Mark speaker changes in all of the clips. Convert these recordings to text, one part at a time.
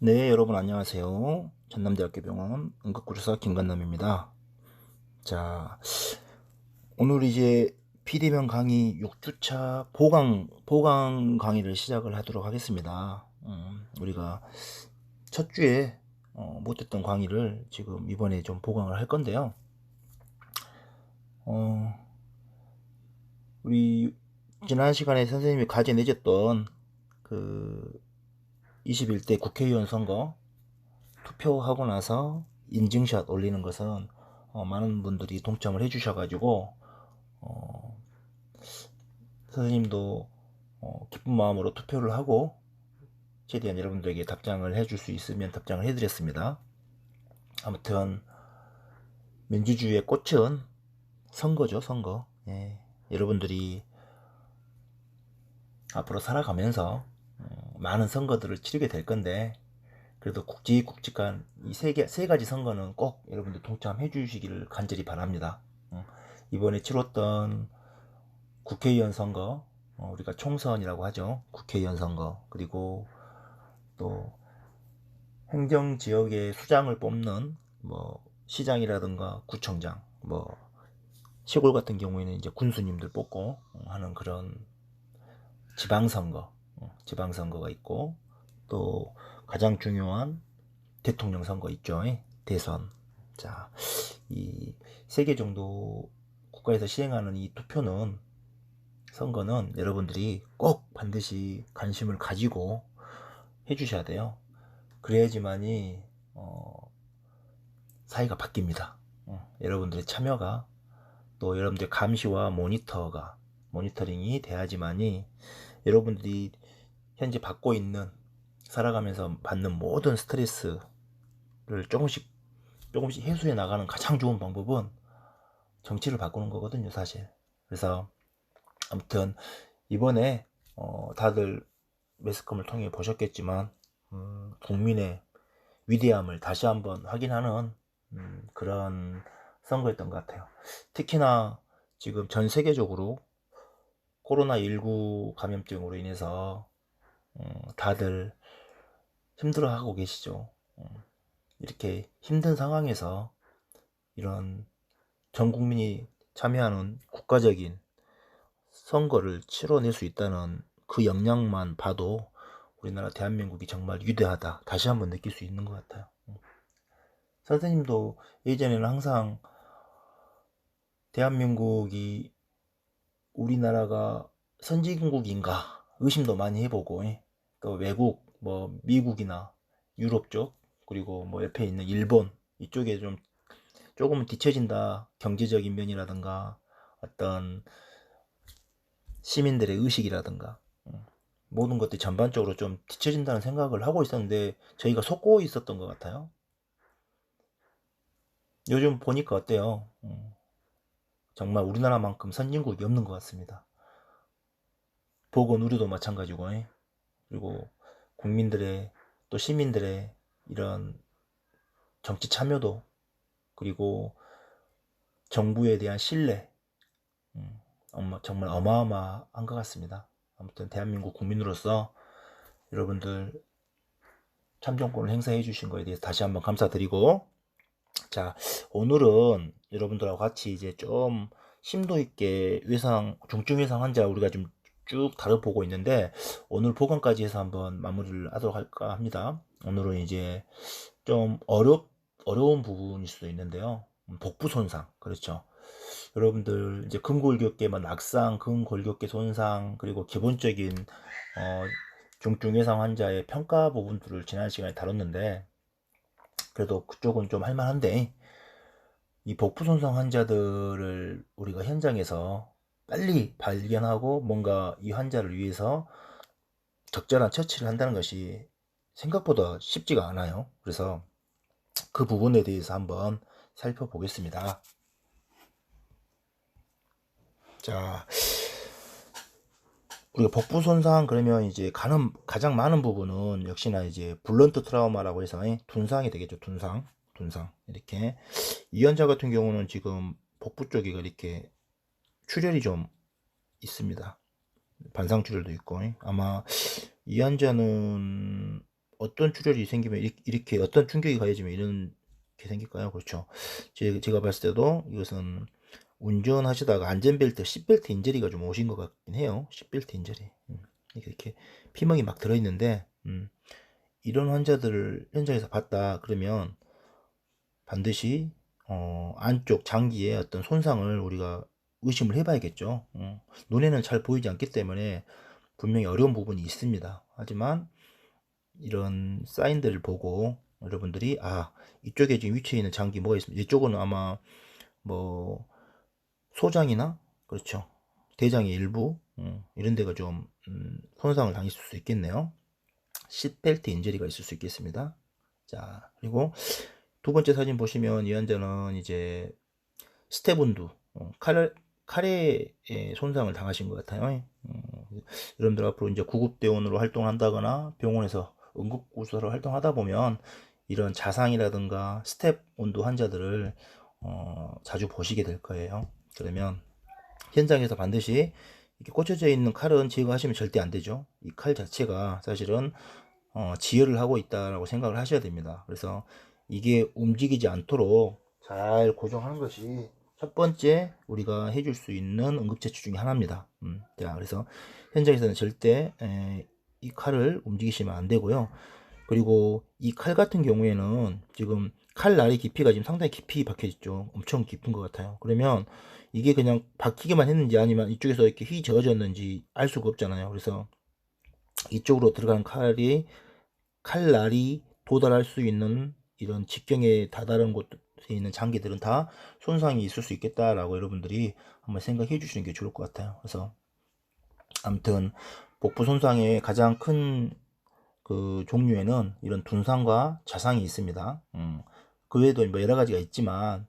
Speaker 1: 네, 여러분 안녕하세요. 전남대학교 병원 응급구조사 김관남입니다. 자, 오늘 이제 비대면 강의 6주차 보강 강의를 시작을 하도록 하겠습니다. 우리가 첫 주에 못했던 강의를 지금 이번에 좀 보강을 할 건데요. 어, 우리 지난 시간에 선생님이 과제 내줬던 그 21대 국회의원 선거 투표하고 나서 인증샷 올리는 것은 많은 분들이 동참을 해주셔가지고 선생님도 기쁜 마음으로 투표를 하고 최대한 여러분들에게 답장을 해줄 수 있으면 답장을 해드렸습니다. 아무튼 민주주의의 꽃은 선거죠, 선거. 예, 여러분들이 앞으로 살아가면서 많은 선거들을 치르게 될 건데 그래도 굵직굵직한 이 세 가지 선거는 꼭 여러분들 동참해 주시기를 간절히 바랍니다. 이번에 치렀던 국회의원 선거, 우리가 총선이라고 하죠. 국회의원 선거, 그리고 또 행정지역의 수장을 뽑는 뭐 시장이라든가 구청장, 뭐 시골 같은 경우에는 이제 군수님들 뽑고 하는 그런 지방선거, 지방선거가 있고 또 가장 중요한 대통령 선거 있죠. 대선. 자, 이 세 개 정도 국가에서 시행하는 이 투표는 선거는 여러분들이 꼭 반드시 관심을 가지고 해주셔야 돼요. 그래야지만이 사회가 바뀝니다. 여러분들의 참여가 또 여러분들의 감시와 모니터링이 돼야지만이 여러분들이 현재 받고 있는 살아가면서 받는 모든 스트레스를 조금씩 해소해 나가는 가장 좋은 방법은 정치를 바꾸는 거거든요, 사실. 그래서 아무튼 이번에 다들 매스컴을 통해 보셨겠지만 국민의 위대함을 다시 한번 확인하는 그런 선거였던 것 같아요. 특히나 지금 전 세계적으로 코로나19 감염증으로 인해서 다들 힘들어하고 계시죠. 이렇게 힘든 상황에서 이런 전 국민이 참여하는 국가적인 선거를 치러낼 수 있다는 그 역량만 봐도 우리나라 대한민국이 정말 위대하다 다시 한번 느낄 수 있는 것 같아요. 선생님도 예전에는 항상 대한민국이 우리나라가 선진국인가 의심도 많이 해보고 또 외국 뭐 미국이나 유럽 쪽 그리고 뭐 옆에 있는 일본 이쪽에 좀 조금은 뒤처진다 경제적인 면이라든가 어떤 시민들의 의식이라든가 모든 것들이 전반적으로 좀 뒤처진다는 생각을 하고 있었는데 저희가 속고 있었던 것 같아요. 요즘 보니까 어때요? 정말 우리나라만큼 선진국이 없는 것 같습니다. 보건 의료도 마찬가지고 그리고 국민들의 또 시민들의 이런 정치 참여도 그리고 정부에 대한 신뢰 정말 어마어마한 것 같습니다. 아무튼 대한민국 국민으로서 여러분들 참정권을 행사해 주신 거에 대해서 다시 한번 감사드리고 자 오늘은 여러분들하고 같이 이제 좀 심도 있게 중증 외상 환자 우리가 좀 쭉 다뤄보고 있는데 오늘 보강까지 해서 한번 마무리를 하도록 할까 합니다. 오늘은 이제 좀 어려운 부분일 수도 있는데요. 복부 손상 그렇죠. 여러분들 이제 근골격계 낙상, 근골격계 손상 그리고 기본적인 중증 외상 환자의 평가 부분들을 지난 시간에 다뤘는데 그래도 그쪽은 좀 할만한데 이 복부 손상 환자들을 우리가 현장에서 빨리 발견하고 뭔가 이 환자를 위해서 적절한 처치를 한다는 것이 생각보다 쉽지가 않아요. 그래서 그 부분에 대해서 한번 살펴보겠습니다. 자, 우리가 복부 손상 그러면 이제 가장 많은 부분은 역시나 이제 블런트 트라우마라고 해서 둔상이 되겠죠. 둔상 이렇게 이 환자 같은 경우는 지금 복부 쪽에 이렇게 출혈이 좀 있습니다. 반상출혈도 있고 아마 이 환자는 어떤 출혈이 생기면 이렇게 어떤 충격이 가해지면 이렇게 생길까요? 그렇죠. 제가 봤을 때도 이것은 운전하시다가 안전벨트, 시트벨트 인절이가 좀 오신 것 같긴 해요. 시트벨트 인절이. 이렇게 피멍이 막 들어있는데, 이런 환자들을 현장에서 봤다 그러면 반드시 안쪽 장기에 어떤 손상을 우리가 의심을 해봐야겠죠. 눈에는 잘 보이지 않기 때문에 분명히 어려운 부분이 있습니다. 하지만 이런 사인들을 보고 여러분들이 이쪽에 지금 위치해 있는 장기 뭐가 있습니다. 이쪽은 아마 뭐 소장이나 그렇죠. 대장의 일부 이런 데가 좀 손상을 당했을 수 있겠네요. 시트벨트 인저리가 있을 수 있겠습니다. 자, 그리고 두 번째 사진 보시면 이 환자는 이제 스텝운두 칼에 손상을 당하신 것 같아요. 여러분들 앞으로 이제 구급대원으로 활동한다거나 병원에서 응급구조사로 활동하다 보면 이런 자상이라든가 스텝운두 환자들을 자주 보시게 될 거예요. 그러면 현장에서 반드시 이렇게 꽂혀져 있는 칼은 제거하시면 절대 안 되죠. 이 칼 자체가 사실은 지혈을 하고 있다라고 생각을 하셔야 됩니다. 그래서 이게 움직이지 않도록 잘 고정하는 것이 첫 번째 우리가 해줄 수 있는 응급처치 중에 하나입니다. 자, 그래서 현장에서는 절대 이 칼을 움직이시면 안 되고요. 그리고 이 칼 같은 경우에는 지금 칼 날의 깊이가 지금 상당히 깊이 박혀 있죠. 엄청 깊은 것 같아요. 그러면 이게 그냥 박히기만 했는지 아니면 이쪽에서 이렇게 휘 저어졌는지 알 수가 없잖아요. 그래서 이쪽으로 들어간 칼날이 도달할 수 있는 이런 직경에 다다른 곳에 있는 장기들은 다 손상이 있을 수 있겠다라고 여러분들이 한번 생각해 주시는 게 좋을 것 같아요. 그래서 아무튼 복부 손상의 가장 큰 그 종류에는 이런 둔상과 자상이 있습니다. 그 외에도 뭐 여러 가지가 있지만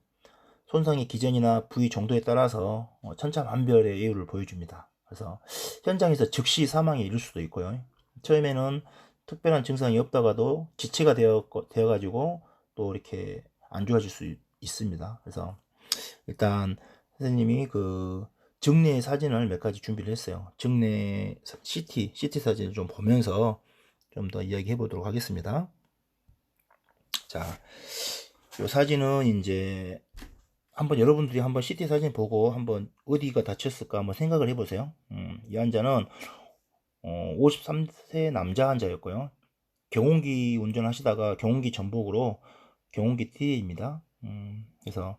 Speaker 1: 손상의 기전이나 부위 정도에 따라서 천차만별의 예우를 보여줍니다. 그래서 현장에서 즉시 사망에 이를 수도 있고요. 처음에는 특별한 증상이 없다가도 지체가 되어가지고 또 이렇게 안 좋아질 수 있습니다. 그래서 일단 선생님이 그 증내 사진을 몇 가지 준비를 했어요. 증내 CT 사진을 좀 보면서 좀 더 이야기해 보도록 하겠습니다. 자, 이 사진은 이제 한번 여러분들이 한번 CT 사진 보고 한번 어디가 다쳤을까 한번 생각을 해보세요. 이 환자는 53세 남자 환자였고요. 경운기 운전하시다가 경운기 전복으로 경운기 TA입니다. 그래서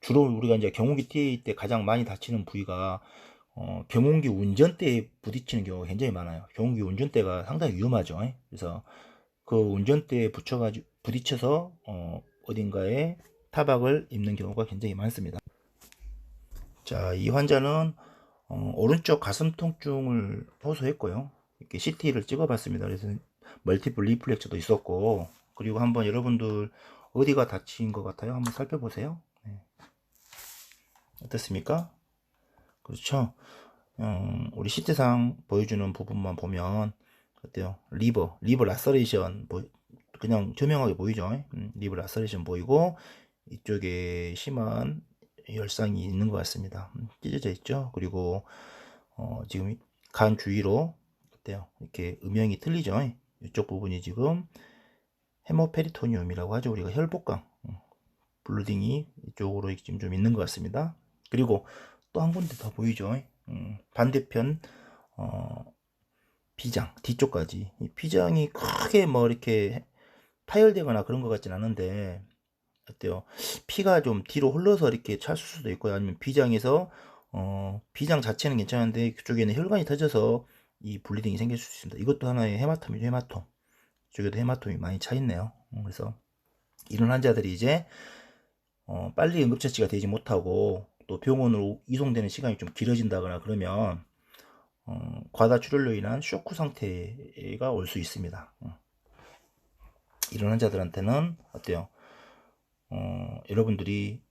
Speaker 1: 주로 우리가 이제 경운기 TA 때 가장 많이 다치는 부위가 경운기 운전대에 부딪히는 경우가 굉장히 많아요. 경운기 운전대가 상당히 위험하죠. 그래서 그 운전대에 부딪혀서 어딘가에 타박을 입는 경우가 굉장히 많습니다. 자, 이 환자는 오른쪽 가슴 통증을 호소했고요. 이렇게 CT를 찍어봤습니다. 그래서 멀티플 리플렉처도 있었고, 그리고 한번 여러분들 어디가 다친 것 같아요? 한번 살펴보세요. 네. 어떻습니까? 그렇죠. 우리 CT상 보여주는 부분만 보면 어때요? 리버 라서레이션 그냥 조명하게 보이죠? 리버 라서레이션 보이고 이쪽에 심한 열상이 있는 것 같습니다. 찢어져 있죠. 그리고 지금 간 주위로 어때요? 이렇게 음영이 틀리죠. 이쪽 부분이 지금 헤모페리토니움이라고 하죠. 우리가 혈복강 블루딩이 이쪽으로 지금 좀 있는 것 같습니다. 그리고 또 한 군데 더 보이죠. 반대편 비장 뒤쪽까지 이 비장이 크게 뭐 이렇게 파열되거나 그런 것 같진 않은데 어때요? 피가 좀 뒤로 흘러서 이렇게 찰 수도 있고요. 아니면 비장에서 비장 자체는 괜찮은데 그쪽에는 혈관이 터져서 이 블리딩이 생길 수 있습니다. 이것도 하나의 헤마톰이죠. 헤마톰. 이쪽에도 헤마톰이 많이 차 있네요. 그래서 이런 환자들이 이제 빨리 응급처치가 되지 못하고 또 병원으로 이송되는 시간이 좀 길어진다거나 그러면 과다 출혈로 인한 쇼크 상태가 올 수 있습니다. 이런 환자들한테는 어때요? 여러분들이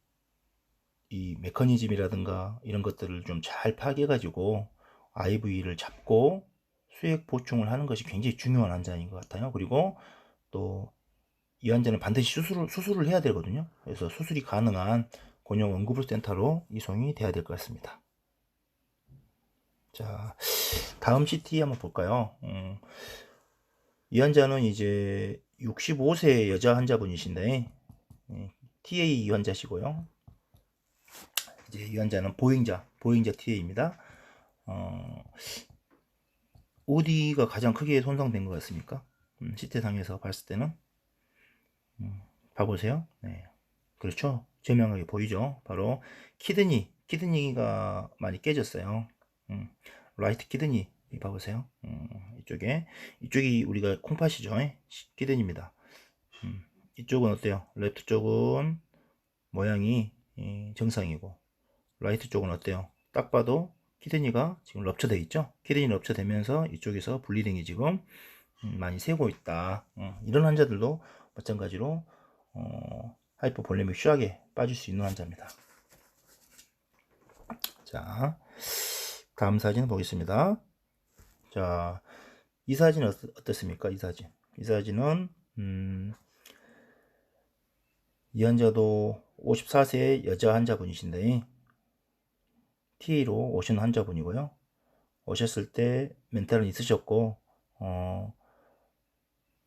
Speaker 1: 이 메커니즘이라든가 이런 것들을 좀 잘 파악해 가지고 IV를 잡고 수액 보충을 하는 것이 굉장히 중요한 환자인 것 같아요. 그리고 또 이 환자는 반드시 수술을 해야 되거든요. 그래서 수술이 가능한 곤용 응급센터로 이송이 돼야 될 것 같습니다. 자, 다음 CT 한번 볼까요? 이 환자는 이제 65세 여자 환자분이신데 TA 환자시고요. 이제 이 환자는 보행자 TA입니다. 어디가 가장 크게 손상된 것 같습니까? CT상에서 봤을 때는 봐보세요. 네. 그렇죠. 절명하게 보이죠. 바로 키드니가 많이 깨졌어요. 라이트 키드니 봐보세요. 이쪽이 우리가 콩팥이죠. 키드니입니다. 이쪽은 어때요? 레프트 쪽은 모양이 정상이고 라이트 쪽은 어때요? 딱 봐도 키드니가 지금 럽처되어 있죠. 키드니 럽처되면서 이쪽에서 블리딩이 지금 많이 새고 있다. 이런 환자들도 마찬가지로 하이퍼볼레믹 쇼크에 빠질 수 있는 환자입니다. 자, 다음 사진 보겠습니다. 자, 이 사진 어떻습니까? 이 사진은 이 환자도 54세 여자 환자분이신데 TA로 오신 환자분이고요. 오셨을 때 멘탈은 있으셨고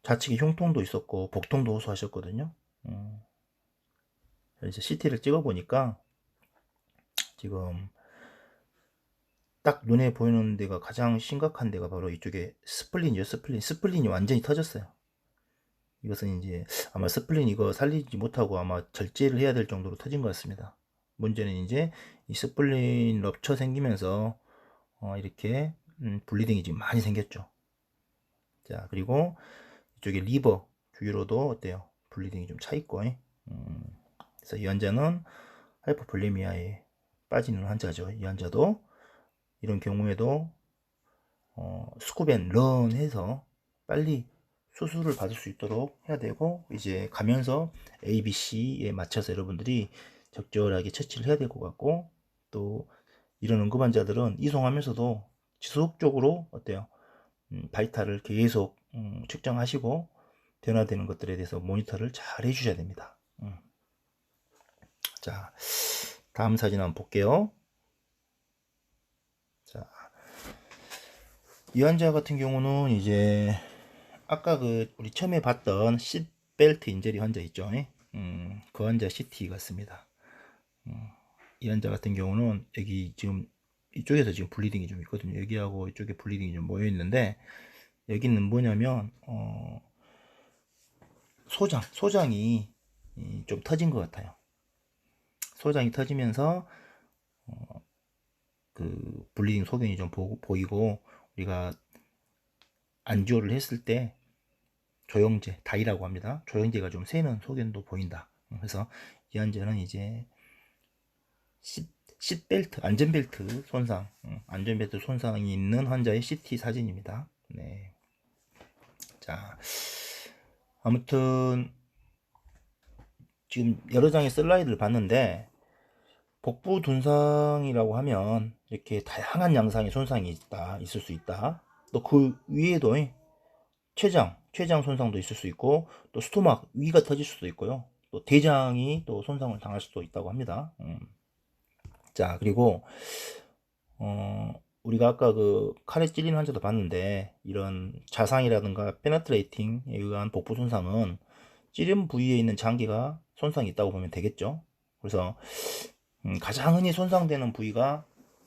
Speaker 1: 좌측에 흉통도 있었고 복통도 호소하셨거든요. 이제 CT를 찍어 보니까 지금 딱 눈에 보이는 데가 가장 심각한 데가 바로 이쪽에 스플린이요. 스플린이 완전히 터졌어요. 이것은 이제 아마 스플린 이거 살리지 못하고 아마 절제를 해야 될 정도로 터진 것 같습니다. 문제는 이제 이 스플린 럽처 생기면서 이렇게 블리딩이 지금 많이 생겼죠. 자, 그리고 이쪽에 리버 주위로도 어때요? 블리딩이 좀 차 있고, 그래서 이 환자는 하이퍼볼레미아에 빠지는 환자죠. 이 환자도 이런 경우에도 스쿠벤 런 해서 빨리 수술을 받을 수 있도록 해야 되고, 이제 가면서 ABC에 맞춰서 여러분들이 적절하게 처치를 해야 될 것 같고, 또 이런 응급 환자들은 이송하면서도 지속적으로 어때요? 바이탈을 계속 측정하시고 변화되는 것들에 대해서 모니터를 잘 해주셔야 됩니다. 자, 다음 사진 한번 볼게요. 자, 이 환자 같은 경우는 이제 아까 우리 처음에 봤던 시트벨트 인저리 환자 있죠? 그 환자 CT 같습니다. 이 환자 같은 경우는 여기 지금 이쪽에서 지금 블리딩이 좀 있거든요. 여기하고 이쪽에 블리딩이 좀 모여 있는데 여기는 뭐냐면 소장이 좀 터진 것 같아요. 소장이 터지면서 그 블리딩 소견이 좀 보이고 우리가 안지오를 했을 때 조영제 다이라고 합니다. 조영제가 좀 새는 소견도 보인다. 그래서 이 환자는 이제 시트벨트 안전벨트 손상 안전벨트 손상이 있는 환자의 CT 사진입니다. 네. 자, 아무튼 지금 여러 장의 슬라이드를 봤는데 복부 둔상이라고 하면 이렇게 다양한 양상의 손상이 있을 수 있다. 또 그 위에도 췌장 손상도 있을 수 있고 또 스토막 위가 터질 수도 있고요. 또 대장이 또 손상을 당할 수도 있다고 합니다. 자, 그리고 우리가 아까 그 칼에 찔린 환자도 봤는데 이런 자상이라든가 페네트레이팅에 의한 복부 손상은 찌른 부위에 있는 장기가 손상이 있다고 보면 되겠죠. 그래서 가장 흔히 손상되는 부위가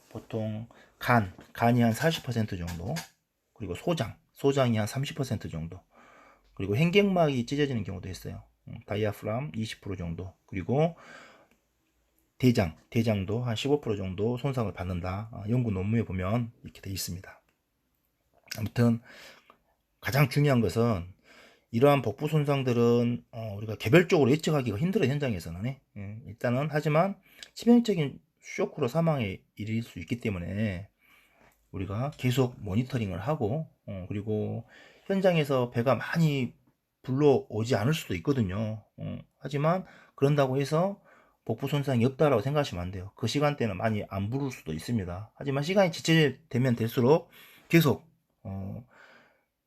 Speaker 1: 보통 간이 한 40% 정도, 그리고 소장이 한 30% 정도, 그리고 횡격막이 찢어지는 경우도 있어요. 다이아프람 20% 정도, 그리고 대장도 한 15% 정도 손상을 받는다. 연구 논문에 보면 이렇게 되어 있습니다. 아무튼 가장 중요한 것은 이러한 복부 손상들은 우리가 개별적으로 예측하기가 힘들어요. 현장에서는. 일단은 하지만 치명적인 쇼크로 사망에 이를 수 있기 때문에 우리가 계속 모니터링을 하고 그리고 현장에서 배가 많이 불러오지 않을 수도 있거든요. 하지만 그런다고 해서 복부 손상이 없다라고 생각하시면 안 돼요. 그 시간대는 많이 안 부를 수도 있습니다. 하지만 시간이 지체되면 될수록 계속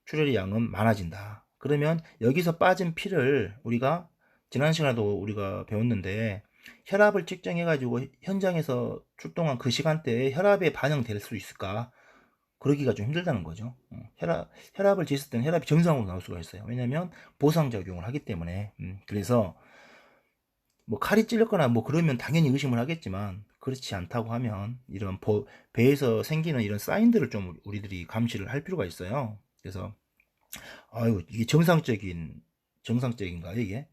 Speaker 1: 출혈의 양은 많아진다. 그러면 여기서 빠진 피를 우리가 지난 시간에도 우리가 배웠는데 혈압을 측정해 가지고 현장에서 출동한 그 시간대에 혈압에 반영될 수 있을까? 그러기가 좀 힘들다는 거죠. 혈압을 재었을 때는 혈압이 정상으로 나올 수가 있어요. 왜냐면 보상작용을 하기 때문에. 그래서 뭐 칼이 찔렸거나 뭐 그러면 당연히 의심을 하겠지만, 그렇지 않다고 하면 이런 배에서 생기는 이런 사인들을 좀 우리들이 감시를 할 필요가 있어요. 그래서 아유, 이게 정상적인가 이게?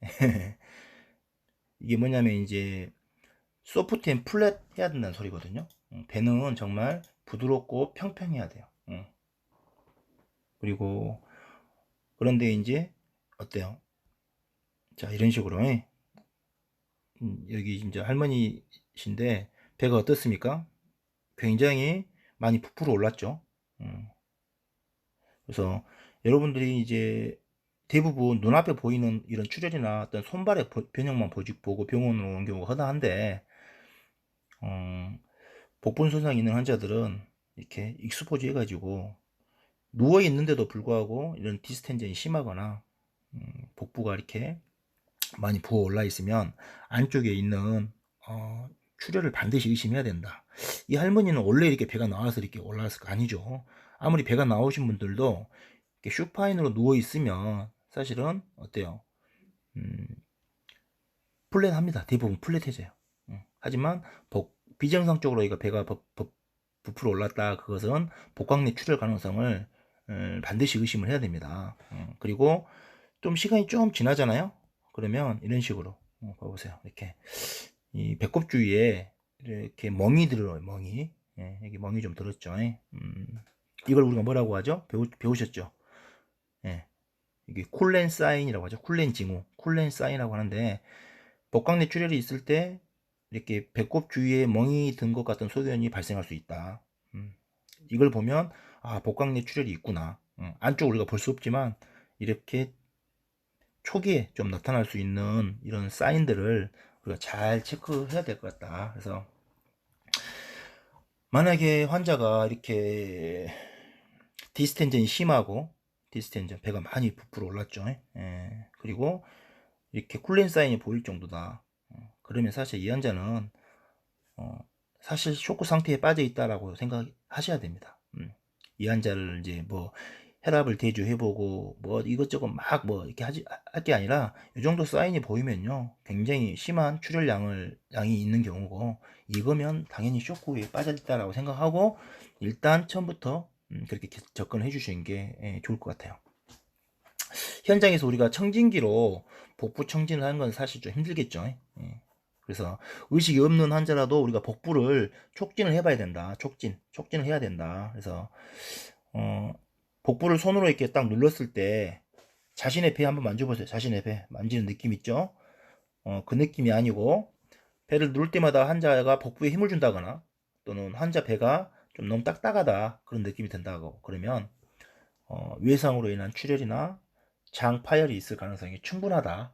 Speaker 1: 이게 뭐냐면 이제 소프트 앤 플랫 해야 된다는 소리거든요. 배는 정말 부드럽고 평평해야 돼요. 그리고 그런데 이제 어때요? 자, 이런 식으로 여기 이제 할머니신데 배가 어떻습니까? 굉장히 많이 부풀어 올랐죠. 그래서 여러분들이 이제 대부분 눈앞에 보이는 이런 출혈이나 어떤 손발의 변형만 보고 병원으로 오는 경우가 허다한데, 복부 손상이 있는 환자들은 이렇게 익스포즈 해가지고 누워 있는데도 불구하고 이런 디스텐전이 심하거나 복부가 이렇게 많이 부어 올라 있으면 안쪽에 있는 출혈을 반드시 의심해야 된다. 이 할머니는 원래 이렇게 배가 나와서 이렇게 올라왔을까? 아니죠. 아무리 배가 나오신 분들도 이렇게 슈파인으로 누워 있으면 사실은 어때요? 플랫합니다. 대부분 플랫해져요. 하지만 비정상적으로 배가 부풀어 올랐다. 그것은 복강내 출혈 가능성을 반드시 의심을 해야 됩니다. 그리고 좀 시간이 좀 지나잖아요. 그러면 이런 식으로 봐보세요. 이렇게 이 배꼽 주위에 이렇게 멍이 들어요. 멍이. 여기 멍이 좀 들었죠. 이걸 우리가 뭐라고 하죠? 배우셨죠? 이게 콜렌 사인이라고 하죠. 콜렌 징후, 콜렌 사인이라고 하는데, 복강내 출혈이 있을 때 이렇게 배꼽 주위에 멍이 든 것 같은 소견이 발생할 수 있다. 이걸 보면 복강내 출혈이 있구나. 안쪽 우리가 볼 수 없지만 이렇게 초기에 좀 나타날 수 있는 이런 사인들을 우리가 잘 체크해야 될 것 같다. 그래서 만약에 환자가 이렇게 디스텐전이 심하고, 디스텐전 배가 많이 부풀어 올랐죠. 그리고 이렇게 쿨렌 사인이 보일 정도다. 그러면 사실 이 환자는 사실 쇼크 상태에 빠져 있다라고 생각하셔야 됩니다. 이 환자를 이제 뭐 혈압을 대조해보고 뭐 이것저것 막 뭐 이렇게 할 게 아니라, 이 정도 사인이 보이면요 굉장히 심한 양이 있는 경우고, 이거면 당연히 쇼크에 빠져있다라고 생각하고 일단 처음부터 그렇게 접근해 주시는 게 좋을 것 같아요. 현장에서 우리가 청진기로 복부 청진을 하는 건 사실 좀 힘들겠죠. 그래서 의식이 없는 환자라도 우리가 복부를 촉진을 해봐야 된다. 촉진을 해야 된다. 그래서 복부를 손으로 이렇게 딱 눌렀을 때 자신의 배 한번 만져보세요. 자신의 배 만지는 느낌 있죠? 그 느낌이 아니고, 배를 누를 때마다 환자가 복부에 힘을 준다거나, 또는 환자 배가 좀 너무 딱딱하다 그런 느낌이 든다고 그러면 외상으로 인한 출혈이나 장 파열이 있을 가능성이 충분하다.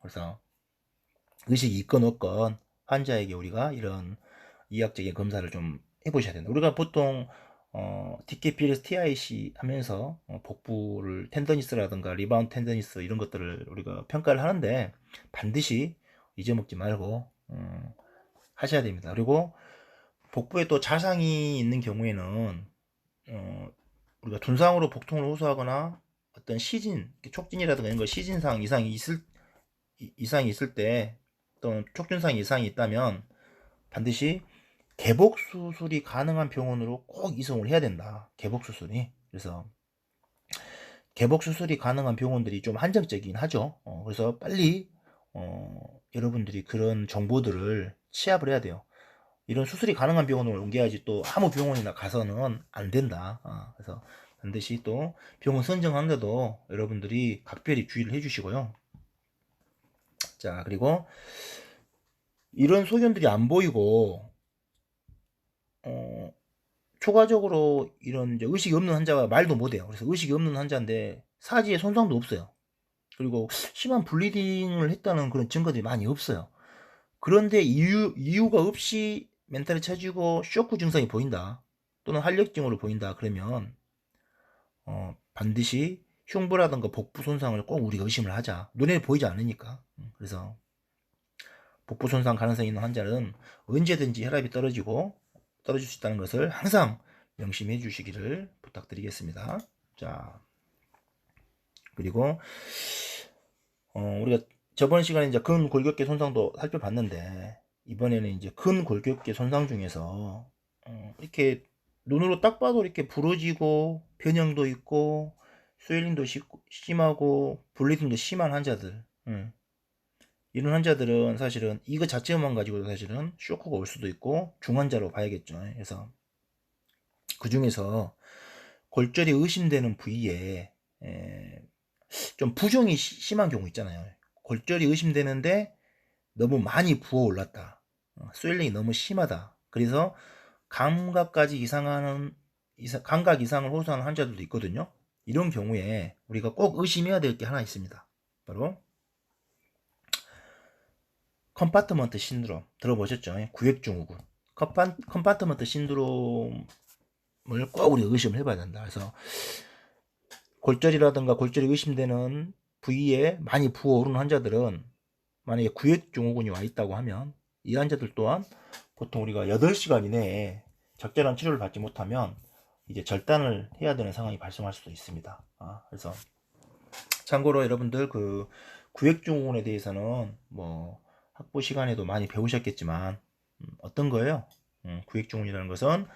Speaker 1: 그래서 의식이 있건 없건 환자에게 우리가 이런 이학적인 검사를 좀 해보셔야 된다. 우리가 보통 DKPLS, TIC 하면서 복부를 텐더니스라든가 리바운드 텐더니스 이런 것들을 우리가 평가를 하는데, 반드시 잊어먹지 말고 하셔야 됩니다. 그리고 복부에 또 자상이 있는 경우에는 우리가 둔상으로 복통을 호소하거나 어떤 촉진이라든가 이런 거 시진상 이상이 있을 때, 또는 촉진상 이상이 있다면 반드시 개복 수술이 가능한 병원으로 꼭 이송을 해야 된다. 개복 수술이. 그래서 개복 수술이 가능한 병원들이 좀 한정적이긴 하죠. 그래서 빨리 여러분들이 그런 정보들을 취합을 해야 돼요. 이런 수술이 가능한 병원을 옮겨야지 또 아무 병원이나 가서는 안 된다. 그래서 반드시 또 병원 선정하는데도 여러분들이 각별히 주의를 해주시고요. 자, 그리고 이런 소견들이 안 보이고 초과적으로 이런 이제 의식이 없는 환자가 말도 못해요. 그래서 의식이 없는 환자인데 사지에 손상도 없어요. 그리고 심한 블리딩을 했다는 그런 증거들이 많이 없어요. 그런데 이유가 없이 멘탈이 처지고 쇼크 증상이 보인다, 또는 활력증으로 보인다, 그러면 반드시 흉부라든가 복부 손상을 꼭 우리가 의심을 하자. 눈에 보이지 않으니까. 그래서 복부 손상 가능성이 있는 환자는 언제든지 혈압이 떨어질 수 있다는 것을 항상 명심해 주시기를 부탁드리겠습니다. 자, 그리고 우리가 저번 시간에 이제 근골격계 손상도 살펴봤는데, 이번에는 이제 근골격계 손상 중에서 이렇게 눈으로 딱 봐도 이렇게 부러지고 변형도 있고 스웰링도 심하고 블리딩도 심한 환자들, 이런 환자들은 사실은 이거 자체만 가지고도 사실은 쇼크가 올 수도 있고 중환자로 봐야겠죠. 그래서 그 중에서 골절이 의심되는 부위에 좀 부종이 심한 경우 있잖아요. 골절이 의심되는데 너무 많이 부어 올랐다. 스웰링이 너무 심하다. 그래서 감각 이상을 호소하는 환자들도 있거든요. 이런 경우에 우리가 꼭 의심해야 될 게 하나 있습니다. 바로 컴파트먼트 신드롬 들어보셨죠? 구획증후군. 컴파트먼트 신드롬을 꼭 우리 의심을 해봐야 된다. 그래서 골절이라든가 골절이 의심되는 부위에 많이 부어오르는 환자들은 만약에 구획증후군이 와 있다고 하면 이 환자들 또한 보통 우리가 8시간 이내에 적절한 치료를 받지 못하면 이제 절단을 해야 되는 상황이 발생할 수도 있습니다. 그래서 참고로 여러분들 그 구획증후군에 대해서는 뭐 학부 시간에도 많이 배우셨겠지만 어떤 거예요? 구획증후군이라는 것은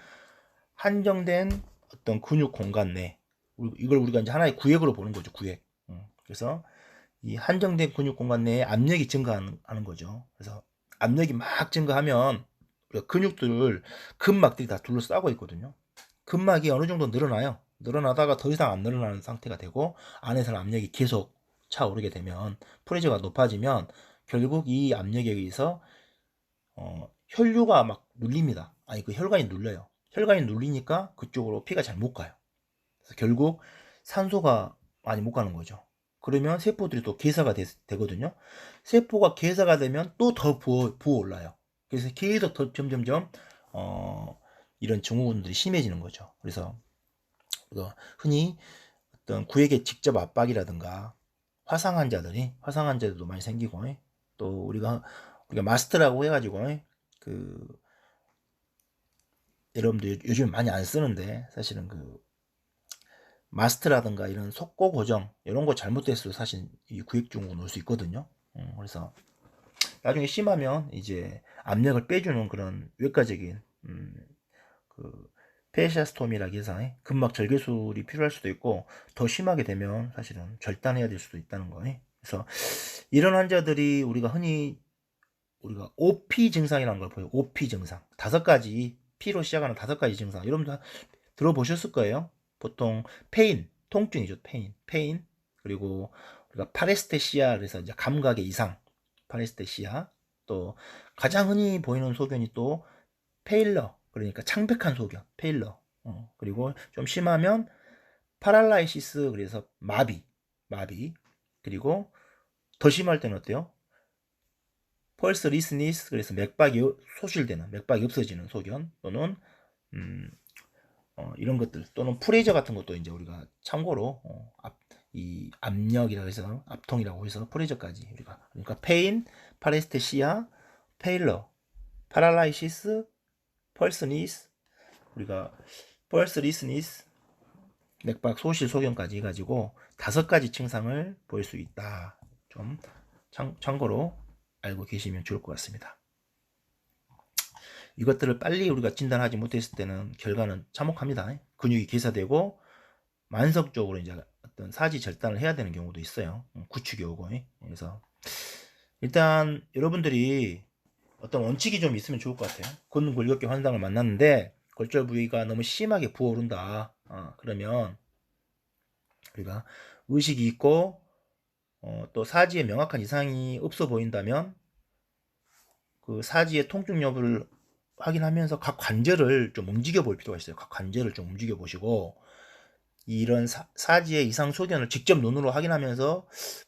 Speaker 1: 한정된 어떤 근육 공간 내, 이걸 우리가 이제 하나의 구획으로 보는 거죠. 구획. 그래서 이 한정된 근육 공간 내에 압력이 증가하는 거죠. 그래서 압력이 막 증가하면 우리가 근육들을 근막들이 다 둘러싸고 있거든요. 근막이 어느 정도 늘어나요. 늘어나다가 더 이상 안 늘어나는 상태가 되고 안에서는 압력이 계속 차오르게 되면 프레셔가 높아지면 결국 이 압력에 의해서 혈류가 막 눌립니다. 아니 그 혈관이 눌려요. 혈관이 눌리니까 그쪽으로 피가 잘 못 가요. 그래서 결국 산소가 많이 못 가는 거죠. 그러면 세포들이 또 괴사가 되거든요. 세포가 괴사가 되면 또 더 부어 올라요. 그래서 계속 더 점점점 이런 증후군들이 심해지는 거죠. 그래서 흔히 어떤 구획의 직접 압박이라든가 화상 환자들도 많이 생기고, 또 우리가 마스트라고 해가지고 그 여러분들 요즘 많이 안 쓰는데 사실은 그 마스트라든가 이런 속고 고정 이런 거 잘못됐어도 사실 이 구획증후군 올 수 있거든요. 그래서 나중에 심하면 이제 압력을 빼주는 그런 외과적인 그 페시아스톰이라고 해서 근막 절개술이 필요할 수도 있고, 더 심하게 되면 사실은 절단해야 될 수도 있다는 거예요. 그래서 이런 환자들이 우리가 흔히 OP 증상이라는 걸 보여요. OP 증상 5가지, P로 시작하는 5가지 증상 여러분들 들어보셨을 거예요. 보통 페인, 통증이죠. 페인. 그리고 우리가 파레스테시아, 그래서 이제 감각의 이상, 파레스테시아. 또 가장 흔히 보이는 소견이 또 페일러, 그러니까 창백한 소견, 페일러. 그리고 좀 심하면 파랄라이시스, 그래서 마비. 그리고 더 심할 때는 어때요? 펄스 리스니스, 그래서 맥박이 소실되는, 맥박이 없어지는 소견, 또는 이런 것들, 또는 프레이저 같은 것도 이제 우리가 참고로 이 압력이라고 해서 압통이라고 해서 프레이저까지 우리가, 그러니까 페인, 파레스테시아, 페일러, 파랄라이시스, 펄스니스, 우리가 펄스 리스니스, 맥박 소실 소견까지 해가지고 5가지 증상을 보일 수 있다. 좀 참고로 알고 계시면 좋을 것 같습니다. 이것들을 빨리 우리가 진단하지 못했을 때는 결과는 참혹합니다. 근육이 괴사되고 만성적으로 이제 어떤 사지 절단을 해야 되는 경우도 있어요. 구축이 오고. 그래서 일단 여러분들이 어떤 원칙이 좀 있으면 좋을 것 같아요. 근골격계 환상을 만났는데 골절 부위가 너무 심하게 부어오른다. 그러면 우리가 의식이 있고 또 사지에 명확한 이상이 없어 보인다면 그 사지의 통증 여부를 확인하면서 각 관절을 좀 움직여 볼 필요가 있어요. 각 관절을 좀 움직여 보시고 이런 사지의 이상 소견을 직접 눈으로 확인하면서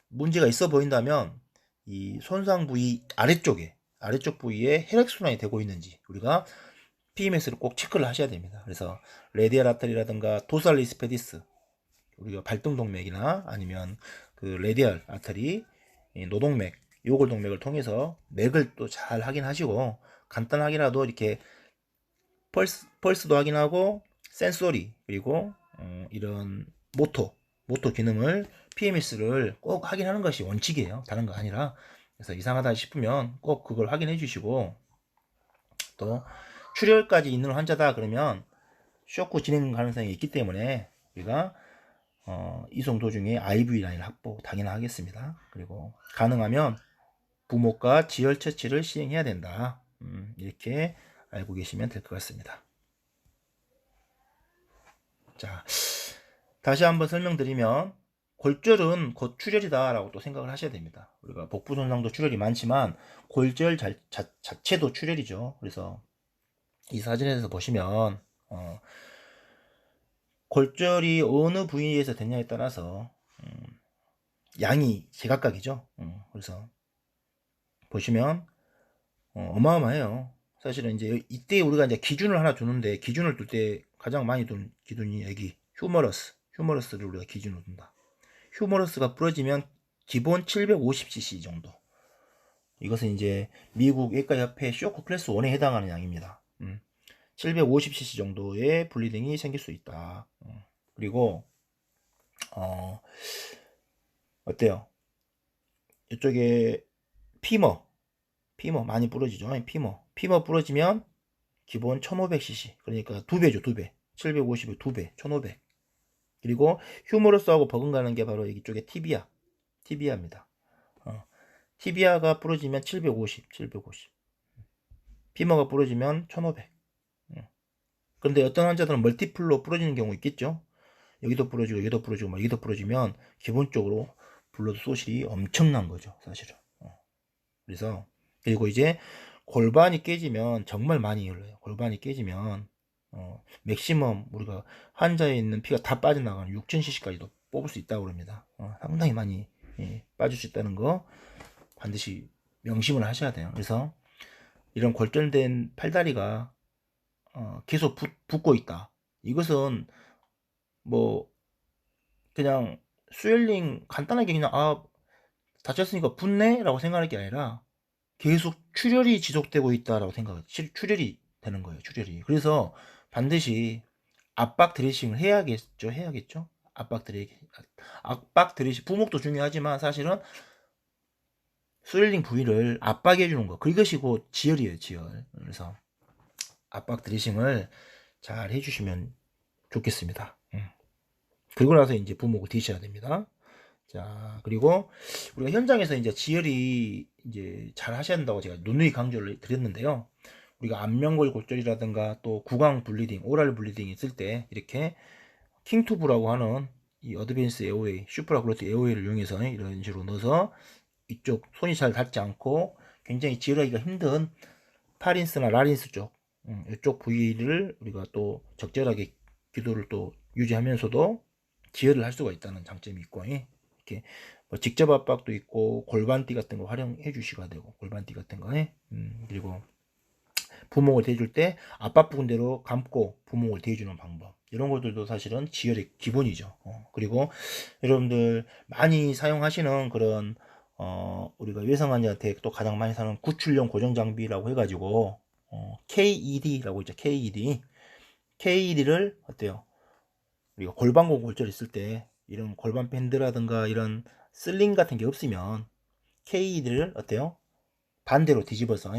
Speaker 1: 문제가 있어 보인다면 이 손상 부위 아래쪽 부위에 혈액순환이 되고 있는지 우리가 PMS를 꼭 체크를 하셔야 됩니다. 그래서 레디얼 아터리라든가 도살리스 페디스, 우리가 발등동맥이나 아니면 그 레디얼 아터리, 노동맥, 요골동맥을 통해서 맥을 또 잘 확인하시고 간단하게라도 이렇게 펄스도 확인하고 센소리 그리고 이런 모토 기능을 PMS를 꼭 확인하는 것이 원칙이에요. 다른 거 아니라. 그래서 이상하다 싶으면 꼭 그걸 확인해 주시고, 또 출혈까지 있는 환자다 그러면 쇼크 진행 가능성이 있기 때문에 우리가 이송 도중에 IV 라인을 확보 당연하겠습니다. 그리고 가능하면 부목과 지혈 처치를 시행해야 된다. 이렇게 알고 계시면 될 것 같습니다. 자, 다시 한번 설명드리면, 골절은 곧 출혈이다 라고 또 생각을 하셔야 됩니다. 우리가 복부 손상도 출혈이 많지만 골절 자체도 출혈이죠. 그래서 이 사진에서 보시면 골절이 어느 부위에서 됐냐에 따라서 양이 제각각이죠. 그래서 보시면 어마어마해요. 사실은 이제 이때 우리가 이제 기준을 하나 두는데, 기준을 둘 때 가장 많이 둔 기준이 여기 휴머러스를 우리가 기준으로 둔다. 휴머러스가 부러지면 기본 750cc 정도. 이것은 이제 미국 외과협회 쇼크 클래스 1에 해당하는 양입니다. 750cc 정도의 블리딩이 생길 수 있다. 그리고 어때요? 이쪽에 피머 많이 부러지죠. 피머 부러지면 기본 1500cc, 그러니까 2배죠. 2배. 750을 2배, 1500. 그리고 휴머러스하고 버금가는 게 바로 이쪽에 티비아입니다. 티비아가 부러지면 750. 피머가 부러지면 1500. 그런데 어떤 환자들은 멀티플로 부러지는 경우 있겠죠. 여기도 부러지고 여기도 부러지고 여기도 부러지면 기본적으로 블러드 소실이 엄청난 거죠, 사실은. 그래서, 그리고 이제 골반이 깨지면 정말 많이 흘러요. 골반이 깨지면 맥시멈 우리가 환자에 있는 피가 다 빠져나가는 6000cc까지도 뽑을 수 있다고 합니다. 상당히 많이 빠질 수 있다는 거 반드시 명심을 하셔야 돼요. 그래서 이런 골절된 팔다리가 계속 붓고 있다. 이것은 뭐 그냥 스웰링 간단하게 그냥 다쳤으니까 붓네? 라고 생각할 게 아니라 계속 출혈이 지속되고 있다라고 출혈이 되는 거예요. 출혈이. 그래서 반드시 압박 드레싱을 해야겠죠. 압박 드레싱, 부목도 중요하지만 사실은 스웰링 부위를 압박해 주는 거, 그것이 곧 지혈이에요. 지혈. 그래서 압박 드레싱을 잘 해주시면 좋겠습니다. 그리고 나서 이제 부목을 드셔야 됩니다. 자, 그리고 우리가 현장에서 이제 지혈이 이제 잘 하셔야 된다고 제가 누누이 강조를 드렸는데요. 우리가 안면골 골절이라든가 또 구강 블리딩, 오랄 블리딩 있을 때 이렇게 킹투브라고 하는 이 어드밴스 에어웨이, 슈프라글로틱 에어웨이를 이용해서 이런 식으로 넣어서 이쪽 손이 잘 닿지 않고 굉장히 지혈하기가 힘든 파린스나 라린스 쪽, 이쪽 부위를 우리가 또 적절하게 기도를 또 유지하면서도 지혈을 할 수가 있다는 장점이 있고, 이렇게 뭐 직접 압박도 있고 골반띠 같은 거 활용해 주시가 되고, 골반띠 같은 거에 그리고 부목을 대줄 때 압박 부분대로 감고 부목을 대주는 방법, 이런 것들도 사실은 지혈의 기본이죠. 그리고 여러분들 많이 사용하시는 그런 우리가 외상 환자한테 또 가장 많이 사는 구출용 고정 장비라고 해가지고 KED라고 있죠. KED를 어때요? 우리가 골반고 골절 있을 때 이런 골반 밴드라든가 이런 슬링 같은 게 없으면 KED를 어때요? 반대로 뒤집어서,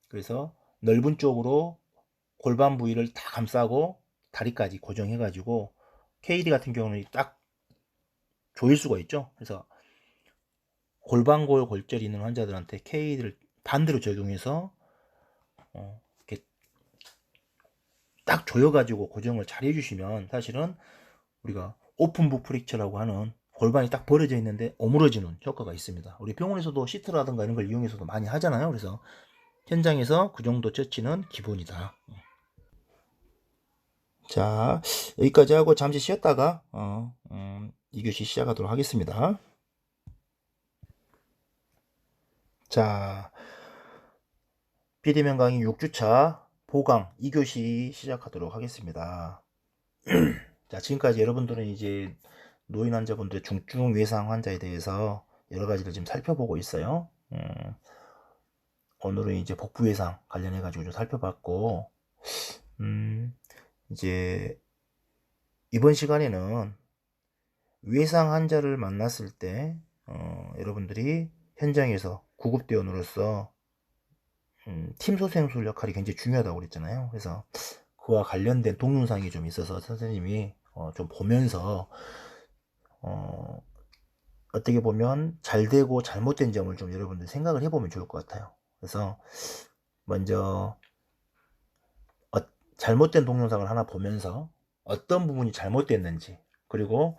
Speaker 1: 그래서 넓은 쪽으로 골반 부위를 다 감싸고 다리까지 고정해 가지고 KED 같은 경우는 딱 조일 수가 있죠. 그래서 골반골 골절이 있는 환자들한테 KED를 반대로 적용해서 이렇게 딱 조여가지고 고정을 잘 해주시면 사실은 우리가 오픈북 프랙처라고 하는 골반이 딱 벌어져 있는데 오므러지는 효과가 있습니다. 우리 병원에서도 시트라든가 이런 걸 이용해서도 많이 하잖아요. 그래서 현장에서 그 정도 처치는 기본이다. 자, 여기까지 하고 잠시 쉬었다가 2교시 시작하도록 하겠습니다. 자, 비대면 강의 6주차 보강 2교시 시작하도록 하겠습니다. 자, 지금까지 여러분들은 이제 노인 환자분들의 중증 외상 환자에 대해서 여러 가지를 지금 살펴보고 있어요. 오늘은 이제 복부 외상 관련해 가지고 좀 살펴봤고, 이제 이번 시간에는 외상 환자를 만났을 때 여러분들이 현장에서 구급대원으로서 팀 소생술 역할이 굉장히 중요하다고 그랬잖아요. 그래서 그와 관련된 동영상이 좀 있어서 선생님이 좀 보면서 어떻게 보면 잘되고 잘못된 점을 좀 여러분들 생각을 해보면 좋을 것 같아요. 그래서 먼저 잘못된 동영상을 하나 보면서 어떤 부분이 잘못됐는지, 그리고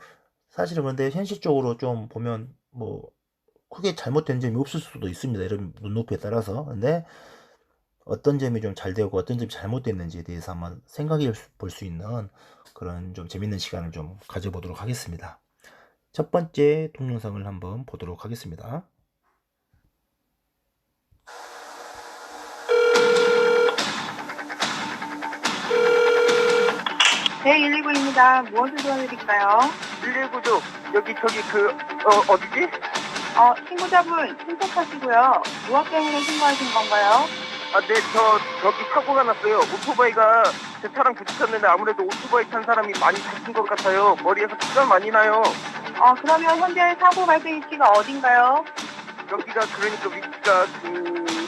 Speaker 1: 사실은 근데 현실적으로 좀 보면 뭐 크게 잘못된 점이 없을 수도 있습니다. 여러분 눈높이에 따라서. 근데 어떤 점이 좀 잘 되고 어떤 점이 잘못됐는지에 대해서 한번 생각해 볼 수 있는 그런 좀 재밌는 시간을 좀 가져보도록 하겠습니다. 첫 번째 동영상을 한번 보도록 하겠습니다.
Speaker 2: 네, 119입니다. 무엇을 도와드릴까요?
Speaker 3: 119죠. 여기 저기 어디지?
Speaker 2: 신고자분 침착하시고요. 무엇 때문에 신고하신 건가요?
Speaker 3: 네, 저기 사고가 났어요. 오토바이가 제 차랑 부딪혔는데 아무래도 오토바이 탄 사람이 많이 다친 것 같아요. 머리에서 피가 많이 나요.
Speaker 2: 그러면 현재 사고 발생 위치가 어딘가요?
Speaker 3: 여기가 그러니까 위치가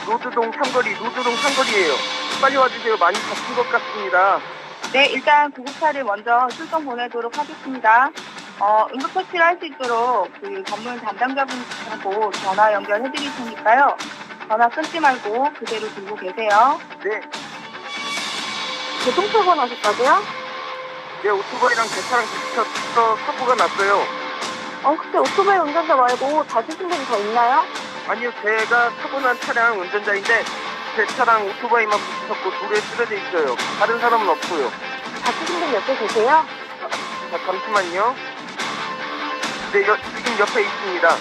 Speaker 3: 노드동 삼거리예요. 빨리 와주세요. 많이 다친 것 같습니다.
Speaker 2: 네, 일단 구급차를 먼저 출동 보내도록 하겠습니다. 응급처치를 할 수 있도록 그 전문 담당자분하고 전화 연결해드릴 테니까요. 전화 끊지 말고 그대로 들고 계세요.
Speaker 3: 네.
Speaker 2: 교통사고 나셨다고요?
Speaker 3: 네, 오토바이랑 제 차랑 부딪혀서 사고가 났어요.
Speaker 2: 혹시 오토바이 운전자 말고 다치신 분이 더 있나요?
Speaker 3: 아니요, 제가 사고 난 차량 운전자인데 제 차랑 오토바이만 부딪혔고 돌에 쓰러져 있어요. 다른 사람은 없고요.
Speaker 2: 다치신 분 옆에 계세요?
Speaker 3: 잠시만요. 네, 지금 옆에 있습니다.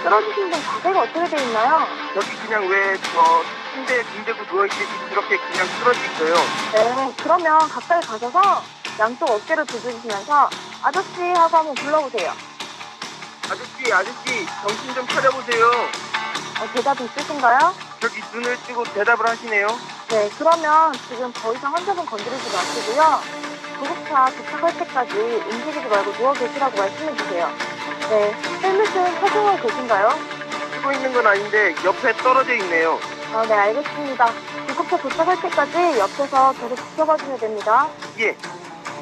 Speaker 2: 쓰러지신 분 자세가 어떻게 돼 있나요?
Speaker 3: 여기 그냥 왜 침대에 등 대고 누워있듯이 그렇게 그냥 쓰러져 있어요.
Speaker 2: 네, 그러면 가까이 가셔서 양쪽 어깨를 두드리시면서 아저씨 하고 한번 불러보세요.
Speaker 3: 아저씨, 정신 좀 차려보세요.
Speaker 2: 대답 있으신가요?
Speaker 3: 저기 눈을 뜨고 대답을 하시네요.
Speaker 2: 네, 그러면 지금 더 이상 환자분 건드리지 마시고요. 구급차 도착할 때까지 움직이지 말고 누워 계시라고 말씀해 주세요. 네, 헬멧은 착용하고 계신가요?
Speaker 3: 쓰고 있는 건 아닌데 옆에 떨어져 있네요.
Speaker 2: 네, 알겠습니다. 구급차 도착할 때까지 옆에서 계속 지켜봐 주셔야 됩니다.
Speaker 3: 예.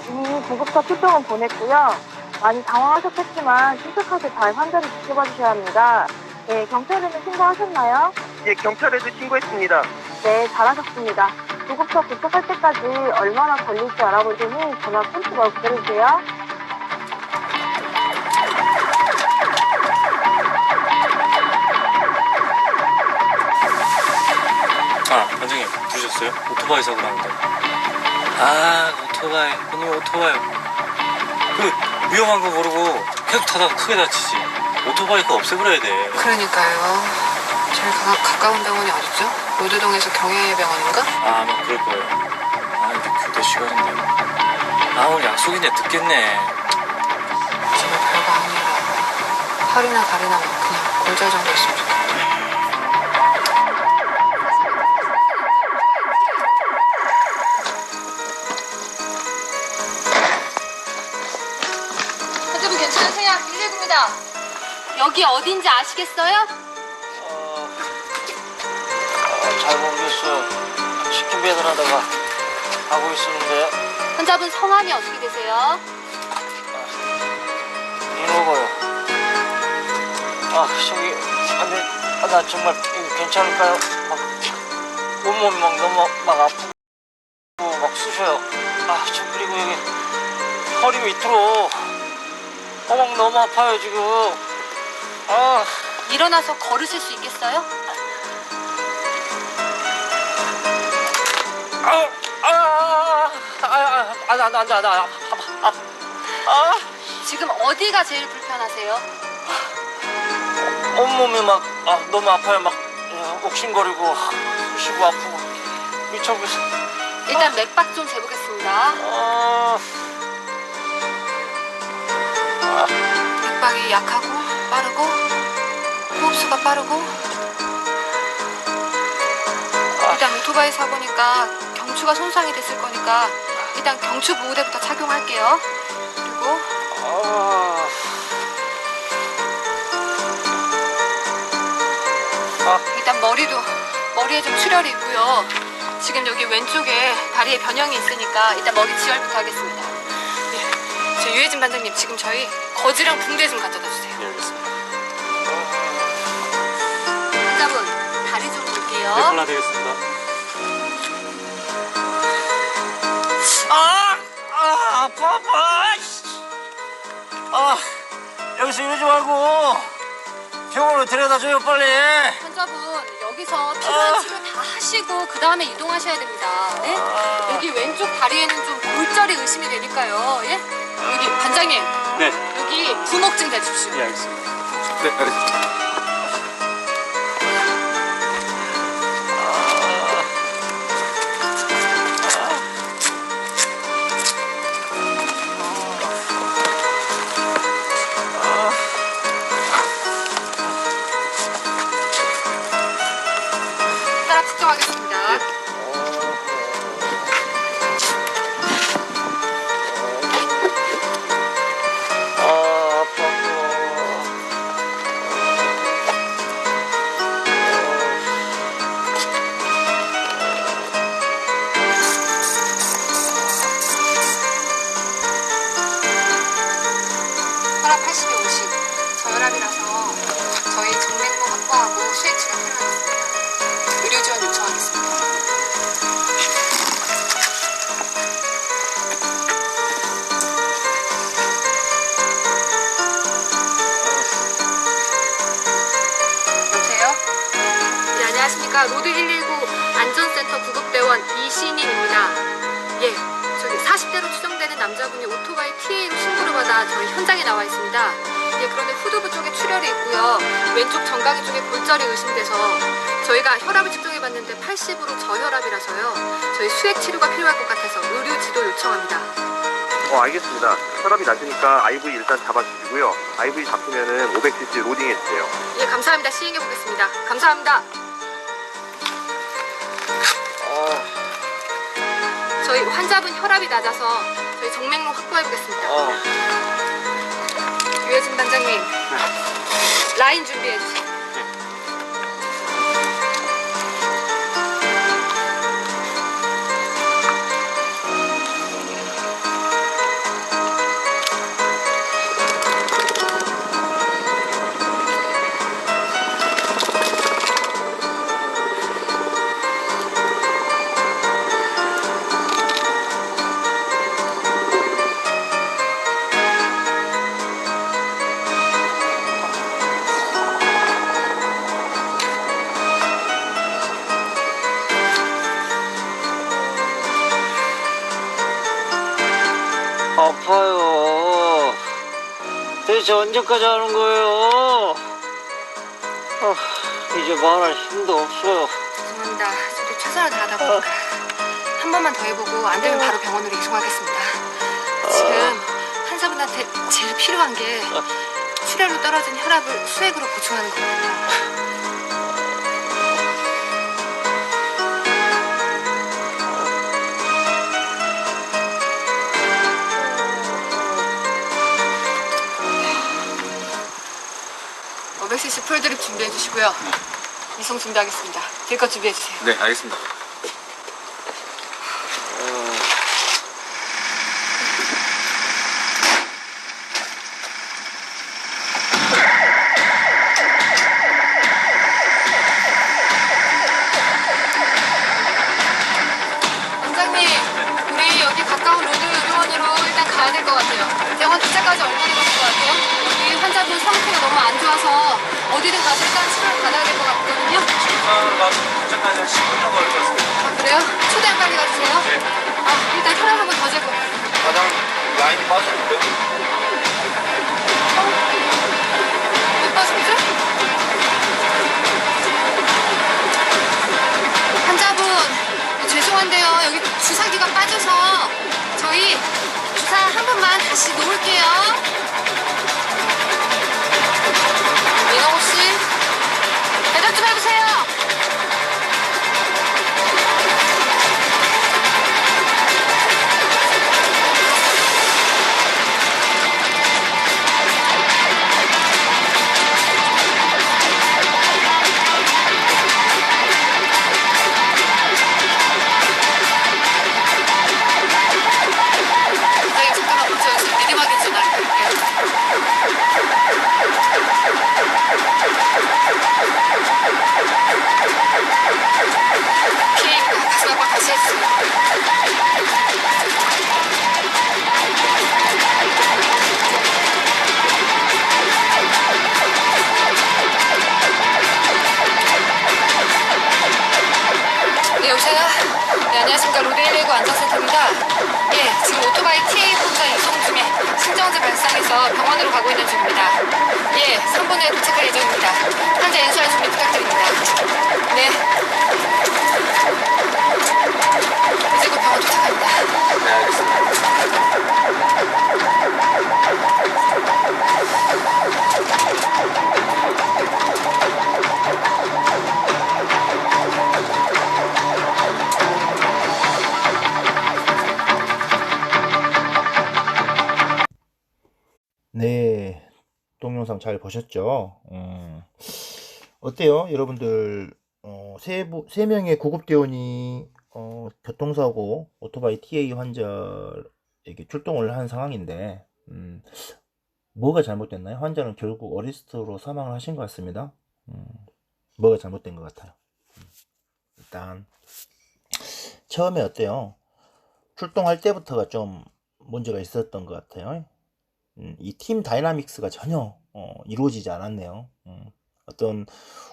Speaker 2: 이미 구급차 출동은 보냈고요. 많이 당황하셨겠지만 침착하게 잘 환자를 지켜봐 주셔야 합니다. 네, 경찰에는 신고하셨나요?
Speaker 3: 예, 경찰에도 신고했습니다.
Speaker 2: 네, 잘하셨습니다. 구급차 도착할 때까지 얼마나 걸릴지 알아볼 테니 전화 끊지 말고 기다려주세요.
Speaker 4: 반장님 부르셨어요? 오토바이 사고 나는데. 오토바이. 형님 오토바이. 위험한 거 모르고 계속 타다가 크게 다치지. 오토바이 거 없애버려야 돼.
Speaker 5: 그러니까요. 제일 가까운 병원이 어디죠? 노대동에서 경혜병원인가?
Speaker 4: 아마 그럴 거예요. 이제 교대 시간인데. 오늘 약속인데 늦겠네.
Speaker 5: 정말 별거 아니라 팔이나 다리나 그냥 골절 정도 있으면 좋겠다.
Speaker 6: 환자분 괜찮으세요? 119입니다. 여기 어딘지 아시겠어요?
Speaker 4: 잘 모르겠어요. 치킨 배달하다가 가고 있었는데.
Speaker 6: 환자분 성함이 어떻게 되세요?
Speaker 4: 이러고요. 나 정말 이거 괜찮을까요? 온몸이 막 너무 막 아프고 막 쑤셔요. 그리고 여기 허리 밑으로 막 너무 아파요 지금.
Speaker 6: 일어나서 걸으실 수 있겠어요? 지금 어디가 제일 불편하세요?
Speaker 4: 온몸이 막 너무 아파요. 막 옥신거리고 쑤시고 아프고 미쳐버렸어.
Speaker 6: 일단 맥박 좀 재보겠습니다.
Speaker 5: 맥박이 약하고 빠르고 호흡수가 빠르고. 일단 오토바이 사고니까 경추가 손상이 됐을 거니까
Speaker 6: 일단 경추 보호대부터 착용할게요. 그리고 일단 머리에 좀 출혈이 있고요. 지금 여기 왼쪽에 다리에 변형이 있으니까 일단 머리 지혈부터 하겠습니다. 예, 저 유해진 반장님 지금 저희 거즈랑 붕대 좀 가져다 주세요.
Speaker 4: 네, 알겠습니다.
Speaker 6: 환자분 다리 좀 볼게요.
Speaker 4: 네, 하나 되겠습니다. 아파. 여기서 이러지 말고 병원으로 데려다줘요, 빨리.
Speaker 6: 환자분 여기서 필요한 치료 다 하시고 그 다음에 이동하셔야 됩니다. 네? 여기 왼쪽 다리에는 좀 골절이 의심이 되니까요. 예? 여기 반장님
Speaker 4: 네,
Speaker 6: 여기 부목증 대주십시오.
Speaker 4: 예, 알겠습니다. 네, 알겠습니다.
Speaker 6: 혈압 측정하겠습니다. 혈압 80에 50. 저혈압이라서 저희 정맥류 확보하고 수액 치료 필요하겠습니다. 의료 지원 요청하겠습니다. 여보세요? 네, 안녕하십니까. 로드 119 안전센터 구급대원 이신임입니다. 예, 저기 40대로 추정되는 남자분이 오토바이 TA로 신고를 받아 저희 현장에 나와 있습니다. 예, 그런데 후두부 쪽에 출혈이 있고요. 왼쪽 정강이 쪽에 골절이 의심돼서 저희가 혈압을 측정해봤는데 80으로 저혈압이라서요. 저희 수액 치료가 필요할 것 같아서 의료 지도 요청합니다.
Speaker 3: 알겠습니다. 혈압이 낮으니까 IV 일단 잡아주시고요. IV 잡히면은 500cc 로딩해주세요.
Speaker 6: 예, 감사합니다. 시행해보겠습니다. 감사합니다. 저희 환자분 혈압이 낮아서 저희 정맥류 확보해보겠습니다. 유해진 반장님, 라인 준비해주세요.
Speaker 4: 아파요. 대체 언제까지 하는 거예요? 이제 말할 힘도 없어요.
Speaker 6: 죄송합니다. 저도 최선을 다하다 보니까 한 번만 더 해보고 안 되면 바로 병원으로 이송하겠습니다. 지금 환자분한테 제일 필요한 게 출혈로 떨어진 혈압을 수액으로 보충하는 거거든요. cc 풀드립 준비해 주시고요. 이송 준비하겠습니다. 될 것 준비해 주세요.
Speaker 4: 네, 알겠습니다.
Speaker 6: 원장님, 우리 여기 가까운 로드 의료원으로 일단 가야 될 것 같아요. 병원 도착까지 얼마나 걸릴 것 같아요? 여기 환자분 상태가 너무 안 좋아서 어디든 가서 일단 치료를 받아야 될 것 같거든요.
Speaker 4: 도착까지 한 10분 정도 걸릴 것 같습니다.
Speaker 6: 아, 그래요? 최대한 빨리 가주세요.
Speaker 4: 네.
Speaker 6: 아, 일단 혈압 한번 더 재고.
Speaker 4: 가장 라인이 빠졌는데?
Speaker 6: 왜 빠졌지? 환자분, 죄송한데요. 여기 주사기가 빠져서 저희 주사 한 번만 다시 놓을게요. 민호 씨, 대답 좀 해보세요. 안녕하십니까. 로드 119 안전센터입니다. 예, 지금 오토바이 TA 혼자 이송 중에 신정지 발생해서 병원으로 가고 있는 중입니다. 예, 3분 후에 도착할 예정입니다. 환자 인수할 준비 부탁드립니다. 네. 이제 곧 병원 도착합니다.
Speaker 4: 네, 알겠습니다.
Speaker 1: 네, 동영상 잘 보셨죠? 어때요? 여러분들, 세 명의 구급대원이, 교통사고, 오토바이 TA 환자에게 출동을 한 상황인데, 뭐가 잘못됐나요? 환자는 결국 어레스트로 사망을 하신 것 같습니다. 뭐가 잘못된 것 같아요? 일단, 처음에 어때요? 출동할 때부터가 좀 문제가 있었던 것 같아요. 이 팀 다이나믹스가 전혀 이루어지지 않았네요. 어떤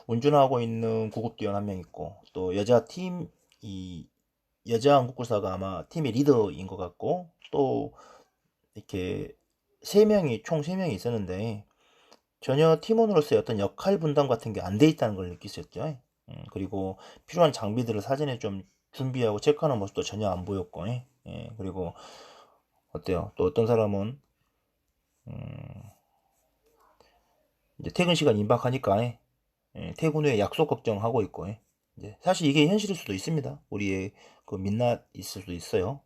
Speaker 1: 운전하고 있는 구급대원 한 명 있고, 또 여자 응급구사가 아마 팀의 리더인 것 같고, 또 이렇게 총 3명이 있었는데 전혀 팀원으로서의 어떤 역할 분담 같은 게 안 돼 있다는 걸 느낄 수 있죠. 그리고 필요한 장비들을 사전에 좀 준비하고 체크하는 모습도 전혀 안 보였고, 그리고 어때요? 또 어떤 사람은 이제 퇴근 시간 임박하니까 퇴근 후에 약속 걱정하고 있고, 이제 사실 이게 현실일 수도 있습니다. 우리의 그 민낯 있을 수도 있어요.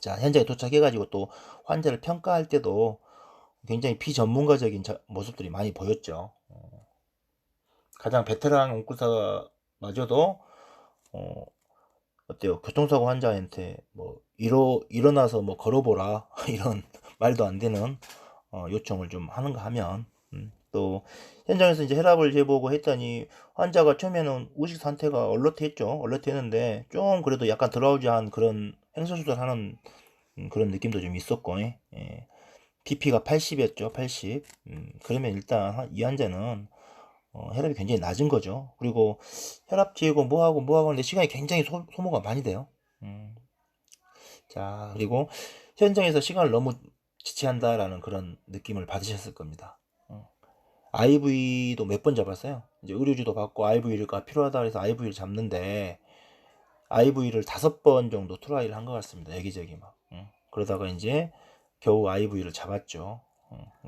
Speaker 1: 자, 현장에 도착해가지고 또 환자를 평가할 때도 굉장히 비전문가적인 모습들이 많이 보였죠. 가장 베테랑 응급구사마저도 어때요? 교통사고 환자한테 뭐 일어나서 뭐 걸어보라 이런 말도 안 되는 요청을 좀 하는가 하면, 또 현장에서 이제 혈압을 재보고 했더니 환자가 처음에는 의식 상태가 얼럿했는데 좀 그래도 약간 드라우지한 그런 행선수술하는 그런 느낌도 좀 있었고, BP가 80이었죠. 80. 그러면 일단 이 환자는 혈압이 굉장히 낮은 거죠. 그리고 혈압 재고 뭐하고 하는데 시간이 굉장히 소모가 많이 돼요. 자, 그리고 현장에서 시간을 너무 지체한다라는 그런 느낌을 받으셨을 겁니다. IV도 몇 번 잡았어요. 이제 의료지도 받고 IV가 필요하다 해서 IV를 잡는데 IV를 5번 정도 트라이를 한 것 같습니다. 여기저기 막. 그러다가 이제 겨우 IV를 잡았죠.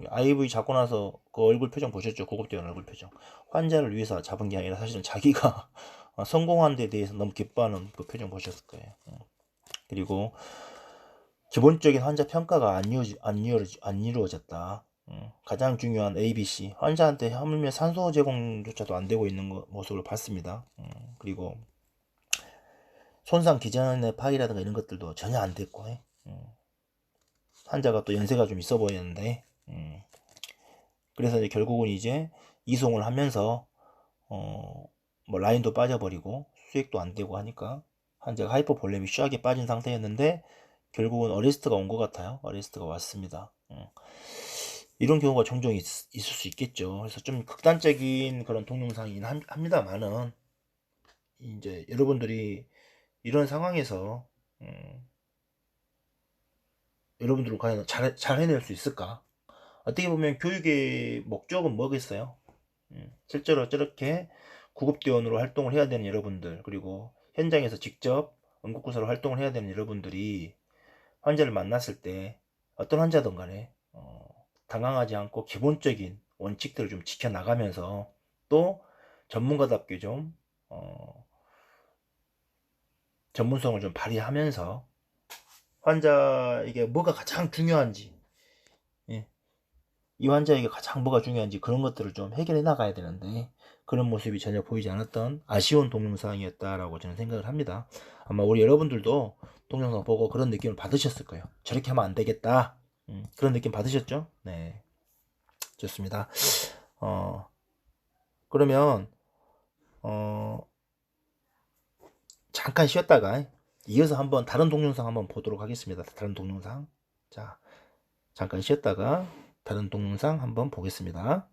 Speaker 1: IV 잡고 나서 그 얼굴 표정 보셨죠? 구급대원 얼굴 표정. 환자를 위해서 잡은 게 아니라 사실은 자기가 성공한 데 대해서 너무 기뻐하는 그 표정 보셨을 거예요. 그리고 기본적인 환자 평가가 안 이루어졌다. 가장 중요한 ABC, 환자한테 하물며 산소 제공조차도 안 되고 있는 모습을 봤습니다. 그리고 손상 기전의 파악이라든가 이런 것들도 전혀 안 됐고, 환자가 또 연세가 좀 있어 보이는데, 그래서 이제 결국은 이제 이송을 하면서 뭐 라인도 빠져버리고 수액도 안 되고 하니까 환자가 하이퍼볼레믹 쉬하게 빠진 상태였는데 결국은 어레스트가 온 것 같아요. 어레스트가 왔습니다. 이런 경우가 종종 있을 수 있겠죠. 그래서 좀 극단적인 그런 동영상이긴 합니다만은 이제 여러분들이 이런 상황에서 여러분들은 과연 잘 해낼 수 있을까? 어떻게 보면 교육의 목적은 뭐겠어요? 실제로 저렇게 구급대원으로 활동을 해야 되는 여러분들, 그리고 현장에서 직접 응급구사로 활동을 해야 되는 여러분들이 환자를 만났을 때 어떤 환자든 간에 당황하지 않고 기본적인 원칙들을 좀 지켜나가면서 또 전문가답게 좀 전문성을 좀 발휘하면서 환자에게 뭐가 가장 중요한지, 이 환자에게 가장 뭐가 중요한지 그런 것들을 좀 해결해 나가야 되는데 그런 모습이 전혀 보이지 않았던 아쉬운 동영상이었다라고 저는 생각을 합니다. 아마 우리 여러분들도 동영상 보고 그런 느낌을 받으셨을 거예요. 저렇게 하면 안 되겠다. 그런 느낌 받으셨죠? 네, 좋습니다. 그러면 잠깐 쉬었다가 이어서 한번 다른 동영상 한번 보도록 하겠습니다. 다른 동영상. 자, 잠깐 쉬었다가 다른 동영상 한번 보겠습니다.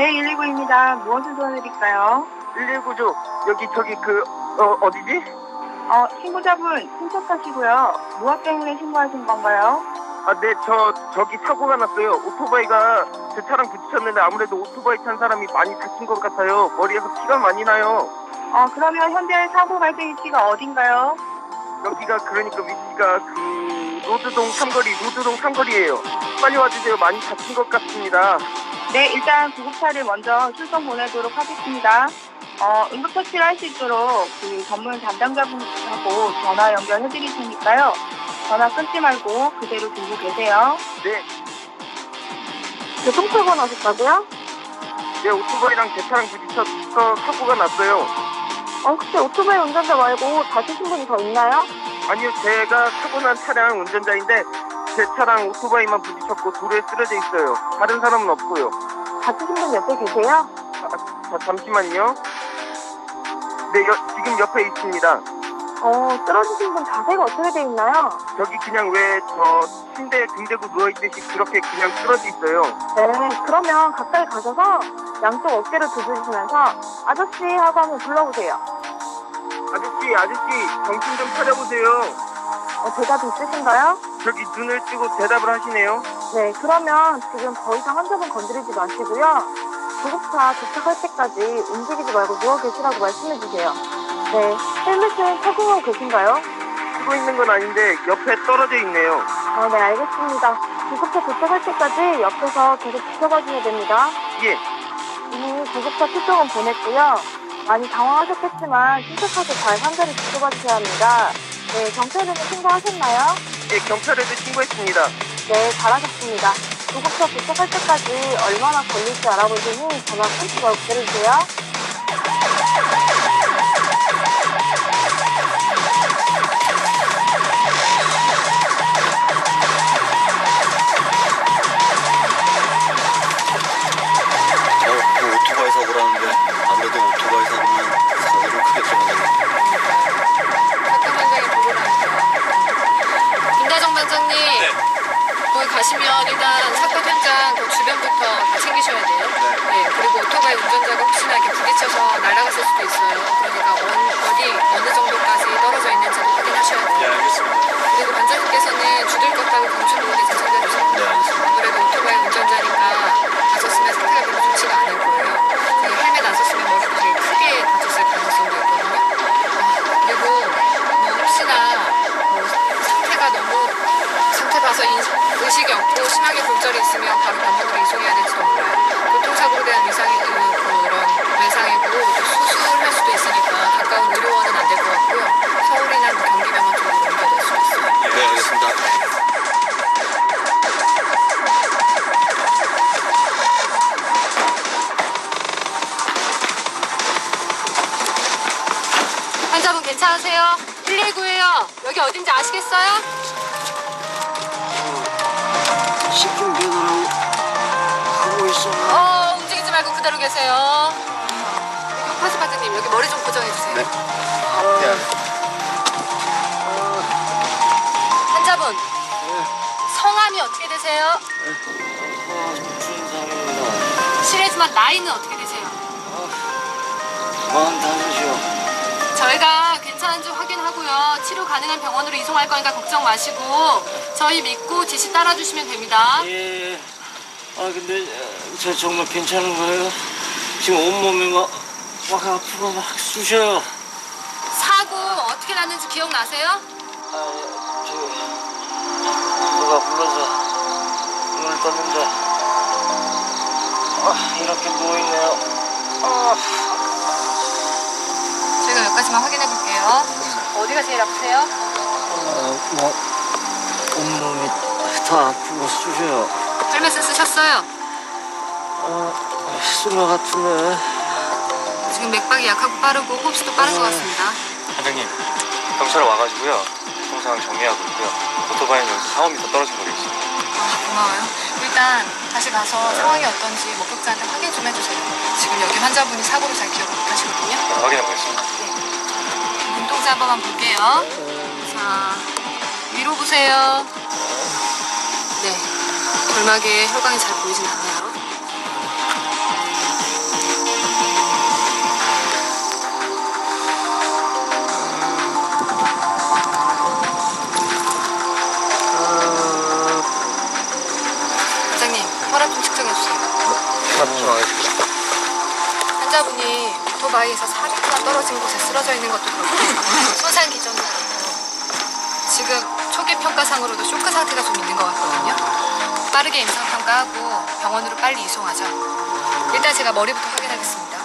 Speaker 2: 네, 119입니다. 무엇을 도와드릴까요?
Speaker 3: 119죠. 여기 저기 어디지?
Speaker 2: 신고자분 신속하시고요. 무엇 때문에 신고하신 건가요?
Speaker 3: 네, 저기 사고가 났어요. 오토바이가 제 차랑 부딪혔는데 아무래도 오토바이 탄 사람이 많이 다친 것 같아요. 머리에서 피가 많이 나요.
Speaker 2: 그러면 현재 사고 발생 위치가 어딘가요?
Speaker 3: 여기가 그러니까 위치가 로드동 삼거리예요. 빨리 와주세요. 많이 다친 것 같습니다.
Speaker 2: 네, 일단 구급차를 먼저 출동 보내도록 하겠습니다. 응급처치를 할 수 있도록 그 전문 담당자분하고 전화 연결해 드릴 테니까요. 전화 끊지 말고 그대로 들고 계세요.
Speaker 3: 네,
Speaker 2: 교통사고 나셨다고요?
Speaker 3: 네, 오토바이랑 제 차랑 부딪혀서 사고가 났어요.
Speaker 2: 혹시 오토바이 운전자 말고 다치신 분이 더 있나요?
Speaker 3: 아니요, 제가 사고 난 차량 운전자인데 제 차랑 오토바이만 부딪혔고 도로에 쓰러져 있어요. 다른 사람은 없고요.
Speaker 2: 다치신 분 옆에 계세요?
Speaker 3: 잠시만요. 네, 지금 옆에 있습니다.
Speaker 2: 쓰러지신 분 자세가 어떻게 돼 있나요?
Speaker 3: 저기 그냥 왜 저 침대에 등 대고 누워있듯이 그렇게 그냥 쓰러져 있어요.
Speaker 2: 네, 그러면 가까이 가셔서 양쪽 어깨를 두드리시면서 아저씨 하고 한번 불러보세요.
Speaker 3: 아저씨, 정신 좀 차려보세요.
Speaker 2: 대답이 있으신가요?
Speaker 3: 저기 눈을 뜨고 대답을 하시네요.
Speaker 2: 네, 그러면 지금 더 이상 환자분 건드리지 마시고요. 구급차 도착할 때까지 움직이지 말고 누워 계시라고 말씀해 주세요. 네, 헬멧은 착용하고 계신가요?
Speaker 3: 쓰고 있는 건 아닌데 옆에 떨어져 있네요.
Speaker 2: 네, 알겠습니다. 구급차 도착할 때까지 옆에서 계속 지켜봐 주셔야 됩니다.
Speaker 3: 예,
Speaker 2: 이미 구급차 출동은 보냈고요. 많이 당황하셨겠지만 침착하게 잘 환자를 지켜봐 주셔야 합니다. 네, 경찰에는 신고하셨나요?
Speaker 3: 예, 경찰에도 신고했습니다.
Speaker 2: 네, 잘하셨습니다. 구급차 도착할 때까지 얼마나 걸릴지 알아보시니 전화 끊지 말고 기다려주세요.
Speaker 7: 오토바이 사고라는데 아무래도 오토바이 사고는 사고를 크게 들어가네요.
Speaker 6: 사건 현장에 보고를 하세요. 김다정 반장님, 거기 가시면 일단 사건 현장 그 주변부터 다 챙기셔야 돼요. 네, 그리고 오토바이 운전자가 혹시나 이렇게 부딪혀서 날아갔을 수도 있어요. 그러니까 어느 정도까지 떨어져 있는지도 확인하셔야 돼요.
Speaker 7: 네, 알겠습니다.
Speaker 6: 그리고 반장님께서는 주들 것 따고 검출보호대 챙겨주세요.
Speaker 7: 네, 알겠습니다.
Speaker 6: 아무래도 오토바이 운전자니까 다쳤으면 상태가 별로 좋지가 않을 거예요. 그 헬멧 안 썼으면 머리도 되게 크게 다쳤을 가능성도 있거든요. 그리고 혹시나 상태가 너무 상태 봐서 의식이 없고 심하게 골절이 있으면 바로 병원으로 이송해야 될지도 몰라요. 교통사고로 대한 그런 외상이고 또 수술할 수도 있으니까 가까운 의료원은 안 될 것 같고요. 서울이나 경기병원 쪽으로 옮겨질 수 있어요.
Speaker 7: 네, 알겠습니다.
Speaker 6: 환자분 괜찮으세요? 119예요. 여기 어딘지 아시겠어요?
Speaker 7: 식품 배달하고 하고 있어.
Speaker 6: 움직이지 말고 그대로 계세요. 파스 반장님 여기 머리 좀 고정해 주세요.
Speaker 7: 네.
Speaker 6: 환자분 성함이 어떻게 되세요?
Speaker 7: 준상입니다.
Speaker 6: 실례지만 나이는 어떻게 되세요?
Speaker 7: 45이요.
Speaker 6: 저희가 괜찮은지 확인하고요. 치료 가능한 병원으로 이송할 거니까 걱정 마시고 저희 믿고 지시 따라주시면 됩니다.
Speaker 7: 예. 근데 저 정말 괜찮은 거예요? 지금 온몸이 막 아프고 막 쑤셔요.
Speaker 6: 사고 어떻게 났는지 기억나세요?
Speaker 7: 누가 불러서 눈을 떴는데 이렇게 누워있네요.
Speaker 6: 저희가 여기까지만 확인해 볼게요. 어디가 제일 아프세요?
Speaker 7: 온몸이 다 아프고 쑤셔요.
Speaker 6: 헬멧을 쓰셨어요?
Speaker 7: 쓴 것 같은데.
Speaker 6: 지금 맥박이 약하고 빠르고 호흡수도 빠른 것 같습니다.
Speaker 8: 반장님, 경찰 와가지고요. 교통상황 정리하고 있고요. 오토바이는 여기서 4~5m 떨어진 거리 있어요.
Speaker 6: 고마워요. 일단 다시 가서 상황이 어떤지 목격자한테 확인 좀 해주세요. 지금 여기 환자분이 사고를 잘 기억을 못하시거든요.
Speaker 8: 확인해 보겠습니다.
Speaker 6: 눈동자 한 번만 볼게요. 자, 위로 보세요. 네, 결막에 혈관이 잘 보이진 않네요.
Speaker 8: 전화하겠습니다.
Speaker 6: 환자분이 오토바이에서 400m 떨어진 곳에 쓰러져 있는 것도 그렇고 손상 기전도 그렇고 지금 초기 평가상으로도 쇼크 상태가 좀 있는 것 같거든요. 빠르게 임상평가하고 병원으로 빨리 이송하죠. 일단 제가 머리부터 확인하겠습니다.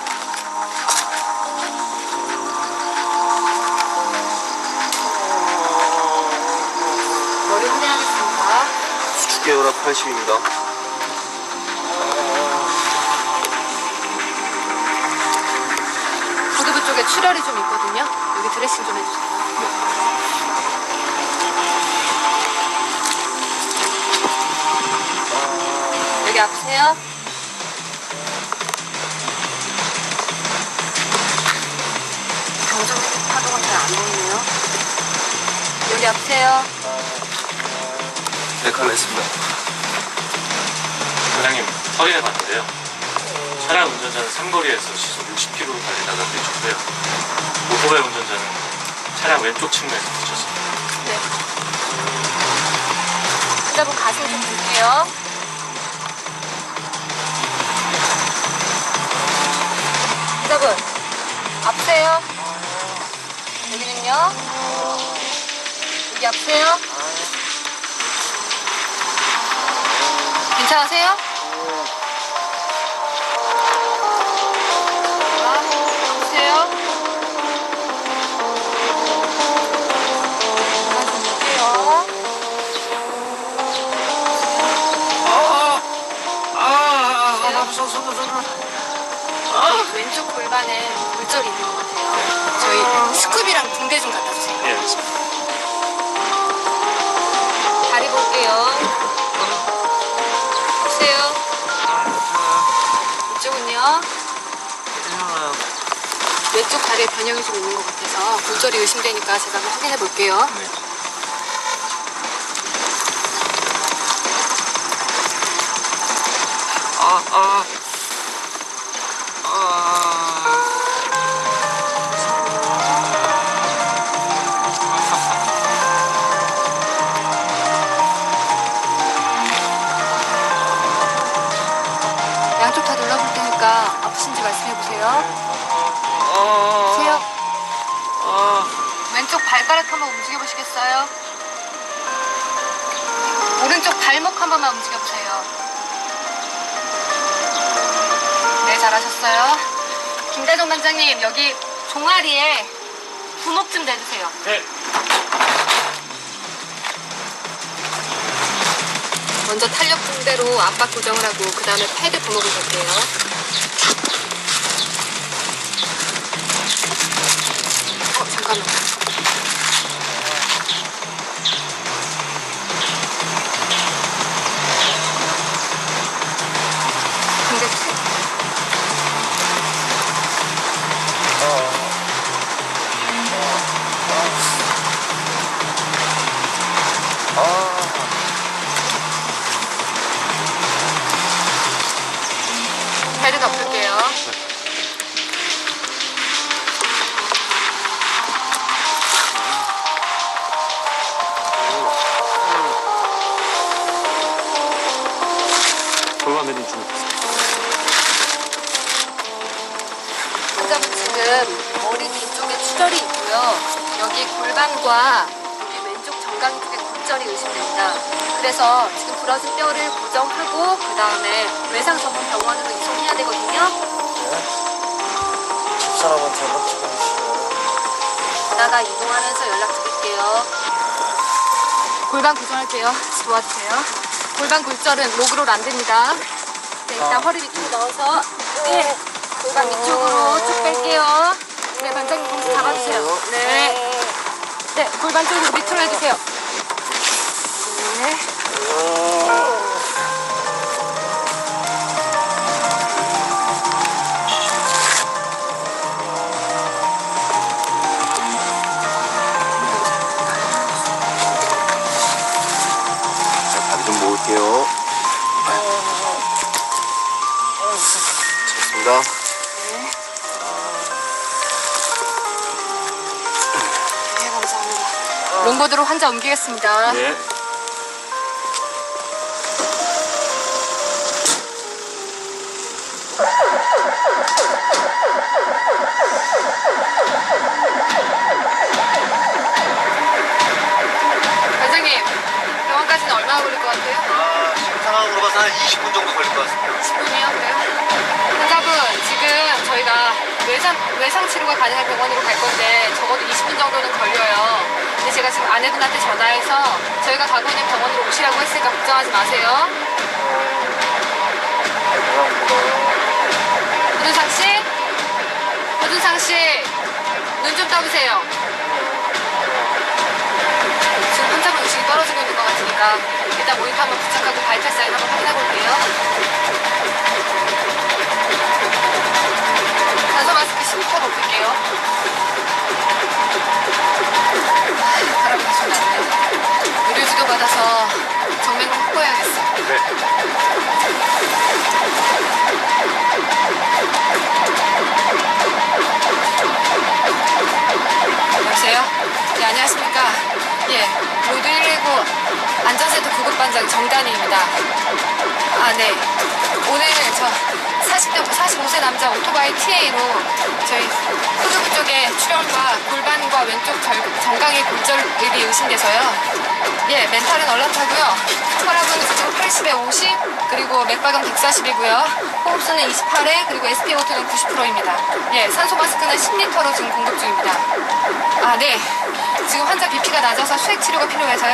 Speaker 6: 머리 확인하겠습니다.
Speaker 8: 수축계열압 80입니다.
Speaker 6: 구두부 쪽에 출혈이 좀 있거든요. 여기 드레싱 좀 해주세요. 여기 아프세요? 경정의 파도가 잘 안 보이네요. 여기 아프세요?
Speaker 8: 네, 칼냈습니다.
Speaker 9: 과장님 확인해 봤는데요. 차량 운전자는 삼거리에서 시속 60km 달리다가 내쳤고요. 오토바이 운전자는 차량 왼쪽 측면에서 부딪혔습니다.
Speaker 6: 네. 환자분 가슴 좀 볼게요. 환자분 아프세요? 여기는요? 여기 아프세요? 괜찮으세요? 아프세요? 가슴 볼게요. 왼쪽 골반에 물절이 있는 것 같아요. 저희 스쿱이랑 붕대 좀 갖다 주세요.
Speaker 9: 예, 알겠습니다.
Speaker 6: 다리 볼게요. 보세요. 이쪽은요. 왼쪽 다리에 변형이 좀 있는 것 같아서 골절이 의심되니까 제가 한번 확인해 볼게요.
Speaker 9: 네.
Speaker 6: 양쪽 다 눌러볼 테니까 아프신지 말씀해 보세요. 보세요. 왼쪽 발가락 한번 움직여 보시겠어요? 오른쪽 발목 한 번만 움직여 보세요. 네, 잘하셨어요. 김대정 반장님, 여기 종아리에 부목 좀 내주세요.
Speaker 9: 네.
Speaker 6: 먼저 탄력 붕대로 압박 고정을 하고 그 다음에 패드 부목을 볼게요. 잠깐만. 붕대 주세요. 패드 덮을게요.
Speaker 9: 골반 매듭 준비됐습니다.
Speaker 6: 환자분 지금 머리 뒤쪽에 출혈이 있고요. 여기 골반과 여기 왼쪽 정강 쪽에 골절이 의심됩니다. 그래서 지금 부러진 뼈를 고정하고 그 다음에 외상 전문 병원으로 이송해야 되거든요.
Speaker 7: 집사람한테 연락 좀 해주시면.
Speaker 6: 이따가 이동하면서 연락드릴게요. 골반 고정할게요. 도와주세요. 골반 골절은 로그롤 안 됩니다. 네, 일단 허리 밑으로 넣어서 네, 골반 위쪽으로 쭉 뺄게요. 네, 반장님 공지 잡아주세요. 네. 네, 골반 쪽으로 밑으로 해주세요. 네.
Speaker 8: 자, 다리 좀 모을게요. 좋습니다.
Speaker 6: 네, 감사합니다. 롱보드로 환자 옮기겠습니다.
Speaker 9: 네.
Speaker 6: 과장님, 병원까지는 얼마나 걸릴 것 같아요?
Speaker 8: 지금 상황으로 봐서 한 20분 정도 걸릴 것 같습니다.
Speaker 6: 10분이요? 그래요? 환자분, 지금 저희가 외상 치료가 가능한 병원으로 갈 건데 적어도 20분 정도는 걸려요. 근데 제가 지금 아내분한테 전화해서 저희가 가고 있는 병원으로 오시라고 했으니까 걱정하지 마세요. 고준상 씨? 고준상 씨, 눈 좀 떠보세요. 지금 환자분 의식이 떨어지고 있는 것 같으니까 일단 모니터 한번 부착하고 바이탈 사인 한번 확인해 볼게요. 산소 마스크 12%로 볼게요. 바람이 계속 나네요. 의료지도 받아서 정맥을 확보해야겠어.
Speaker 8: 네.
Speaker 6: 여보세요? 네, 안녕하십니까. 예, 로드 119 안전센터 구급반장 정단희입니다. 아, 네. 오늘 저 45세 남자 오토바이 TA로 저희 후두부 쪽에 출혈과 골반과 왼쪽 정강이 골절입이 의심돼서요. 예, 멘탈은 얼렁하고요. 혈압은 지금 80에 50, 그리고 맥박은 140이고요. 호흡수는 28에, 그리고 SpO2는 90%입니다. 예, 산소 마스크는 10리터로 지금 공급 중입니다. 아, 네. 지금 환자 BP가 낮아서 수액 치료가 필요해서요.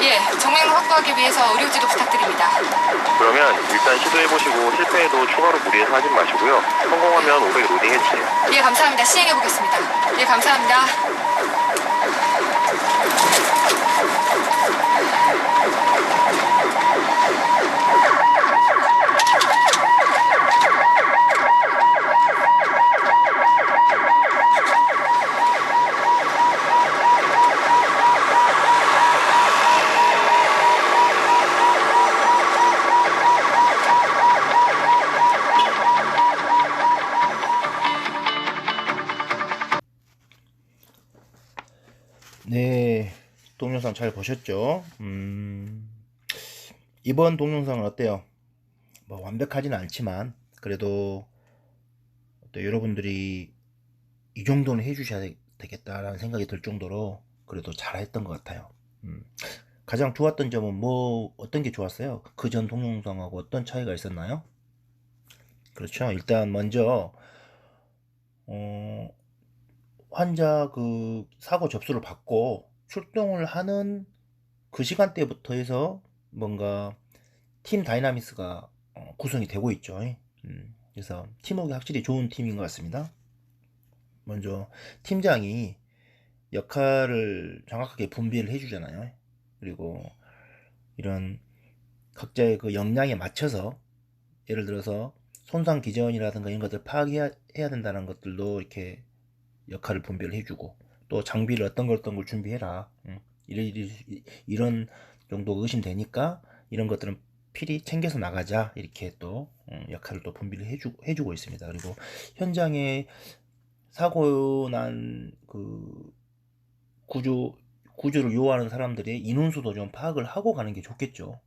Speaker 6: 예, 정맥을 확보하기 위해서 의료지도 부탁드립니다.
Speaker 8: 그러면 일단 시도해보시고 실패해도 추가로 무리해서 하진 마시고요. 성공하면 500 로딩 해주세요.
Speaker 6: 예, 감사합니다. 시행해보겠습니다. 예, 감사합니다.
Speaker 1: 네, 동영상 잘 보셨죠? 이번 동영상은 어때요? 뭐 완벽하지는 않지만 그래도 또 여러분들이 이 정도는 해주셔야 되겠다라는 생각이 들 정도로 그래도 잘했던 것 같아요. 가장 좋았던 점은 뭐 어떤 게 좋았어요? 그 전 동영상하고 어떤 차이가 있었나요? 그렇죠. 일단 먼저 환자 그 사고 접수를 받고 출동을 하는 그 시간대부터 해서 뭔가 팀 다이나미스가 구성이 되고 있죠. 그래서 팀워크 확실히 좋은 팀인 것 같습니다. 먼저 팀장이 역할을 정확하게 분배를 해주잖아요. 그리고 이런 각자의 그 역량에 맞춰서 예를 들어서 손상 기전이라든가 이런 것들 파악해야 된다는 것들도 이렇게 역할을 분배를 해주고, 또 장비를 어떤 걸 준비해라, 이런 정도 의심되니까 이런 것들은 필히 챙겨서 나가자, 이렇게 또 역할을 또 분배를 해주고 있습니다. 그리고 현장에 사고 난 그 구조를 요하는 사람들의 인원수도 좀 파악을 하고 가는 게 좋겠죠.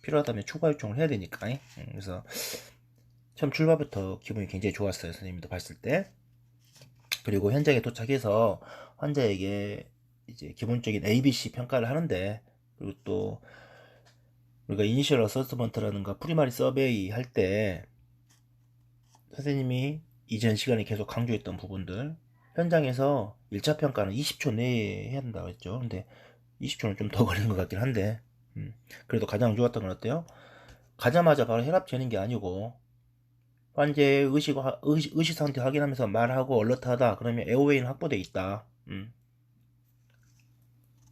Speaker 1: 필요하다면 추가 요청을 해야 되니까. 그래서 처음 출발부터 기분이 굉장히 좋았어요, 선생님도 봤을 때. 그리고 현장에 도착해서 환자에게 이제 기본적인 ABC 평가를 하는데, 그리고 또 우리가 이니셜 어서스먼트라든가 프리마리 서베이 할 때 선생님이 이전 시간에 계속 강조했던 부분들, 현장에서 1차 평가는 20초 내에 해야 된다고 했죠. 근데 20초는 좀 더 걸린 것 같긴 한데, 그래도 가장 좋았던 건 어때요? 가자마자 바로 혈압 재는 게 아니고 환자의 의식 상태 확인하면서 말하고 얼러트하다 그러면 에어웨이는 확보되어 있다.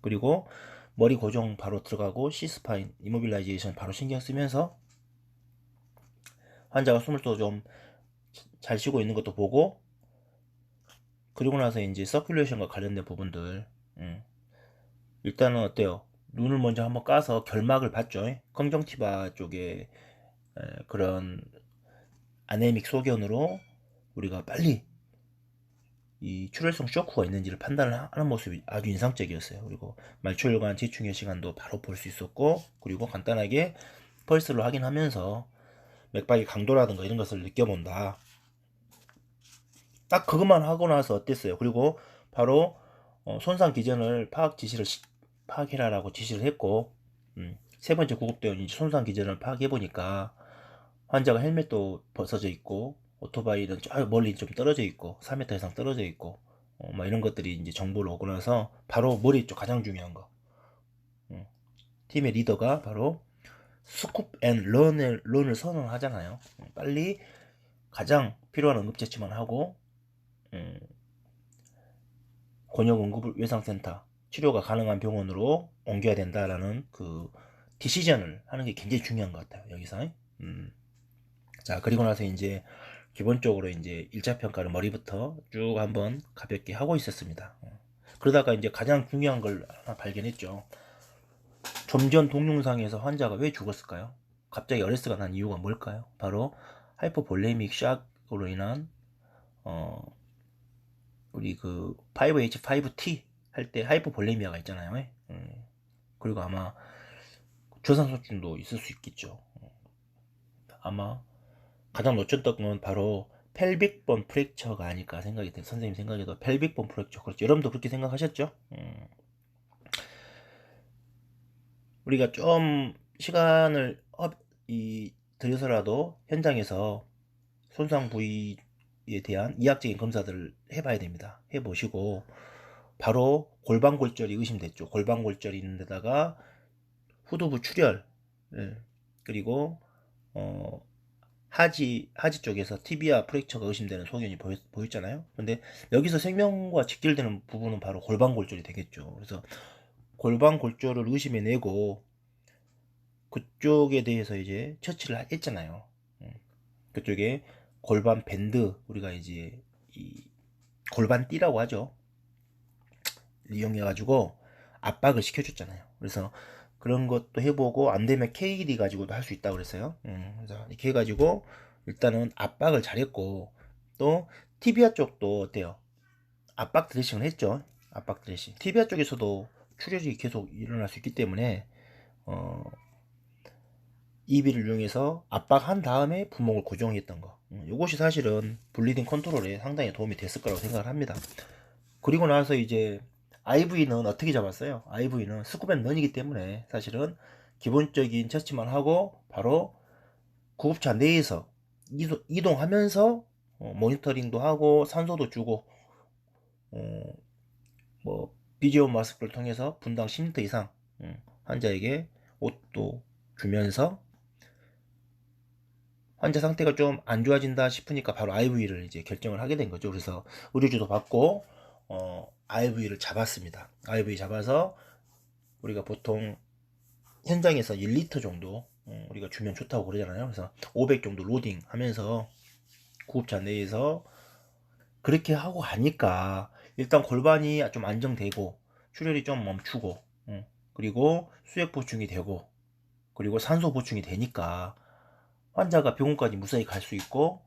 Speaker 1: 그리고 머리 고정 바로 들어가고 C스파인 이모빌라이제이션 바로 신경 쓰면서 환자가 숨을 또 좀 잘 쉬고 있는 것도 보고, 그리고 나서 이제 서큘레이션과 관련된 부분들, 일단은 어때요? 눈을 먼저 한번 까서 결막을 봤죠. 컨정티바 쪽에 그런 아네믹 소견으로 우리가 빨리 이 출혈성 쇼크가 있는지를 판단을 하는 모습이 아주 인상적이었어요. 그리고 말초혈관 지충혈 시간도 바로 볼 수 있었고, 그리고 간단하게 펄스를 확인하면서 맥박의 강도라든가 이런 것을 느껴본다. 딱 그것만 하고 나서 어땠어요? 그리고 바로 손상 기전을 파악해라라고 지시를 했고, 세 번째 구급대원이 손상 기전을 파악해 보니까 환자가 헬멧도 벗어져 있고 오토바이는 저 멀리 좀 떨어져 있고 4m 이상 떨어져 있고 막 이런 것들이 이제 정보를 오고 나서 바로 머리 쪽 가장 중요한 거, 팀의 리더가 바로 스쿱 앤 런을 선언하잖아요. 빨리 가장 필요한 응급처치만 하고 권역응급외상센터 치료가 가능한 병원으로 옮겨야 된다라는 그 디시전을 하는 게 굉장히 중요한 것 같아요, 여기서. 자, 그리고 나서 이제 기본적으로 이제 1차 평가를 머리부터 쭉 한번 가볍게 하고 있었습니다. 그러다가 이제 가장 중요한 걸 하나 발견했죠. 좀 전 동영상에서 환자가 왜 죽었을까요? 갑자기 RS가 난 이유가 뭘까요? 바로 하이포볼레믹 샥으로 인한 우리 그 5H5T 할 때 하이포볼레미아가 있잖아요. 그리고 아마 저산소증도 있을 수 있겠죠. 아마 가장 놓쳤던 건 바로 펠빅본 프랙처가 아닐까 생각이 돼요. 선생님 생각에도 펠빅본 프랙처. 그렇죠. 여러분도 그렇게 생각하셨죠? 우리가 좀 시간을 들여서라도 현장에서 손상 부위에 대한 이학적인 검사들을 해봐야 됩니다. 해보시고 바로 골반골절이 의심됐죠. 골반골절이 있는 데다가 후두부 출혈, 그리고 하지 쪽에서 티비아 프랙처가 의심되는 소견이 보였잖아요. 근데 여기서 생명과 직결되는 부분은 바로 골반골절이 되겠죠. 그래서 골반골절을 의심해내고 그쪽에 대해서 이제 처치를 했잖아요. 그쪽에 골반 밴드, 우리가 이제 이 골반띠라고 하죠. 이용해가지고 압박을 시켜줬잖아요. 그래서 그런 것도 해보고 안 되면 KD 가지고도 할 수 있다고 그랬어요. 그래서 이렇게 해가지고 일단은 압박을 잘했고, 또 티비아 쪽도 어때요? 압박 드레싱을 했죠. 압박 드레싱. 티비아 쪽에서도 출혈이 계속 일어날 수 있기 때문에 EB를 이용해서 압박한 다음에 부목을 고정했던 거, 이것이 사실은 블리딩 컨트롤에 상당히 도움이 됐을 거라고 생각을 합니다. 그리고 나서 이제 IV는 어떻게 잡았어요? IV는 스쿠벤 런이기 때문에 사실은 기본적인 처치만 하고 바로 구급차 내에서 이동하면서 모니터링도 하고 산소도 주고 뭐 비디오 마스크를 통해서 분당 10리터 이상 환자에게 옷도 주면서 환자 상태가 좀 안 좋아진다 싶으니까 바로 IV를 이제 결정을 하게 된 거죠. 그래서 의료주도 받고 IV를 잡았습니다. IV 잡아서 우리가 보통 현장에서 1리터 정도 우리가 주면 좋다고 그러잖아요. 그래서 500 정도 로딩 하면서 구급차 내에서 그렇게 하고 하니까 일단 골반이 좀 안정되고 출혈이 좀 멈추고 그리고 수액 보충이 되고 그리고 산소 보충이 되니까 환자가 병원까지 무사히 갈 수 있고,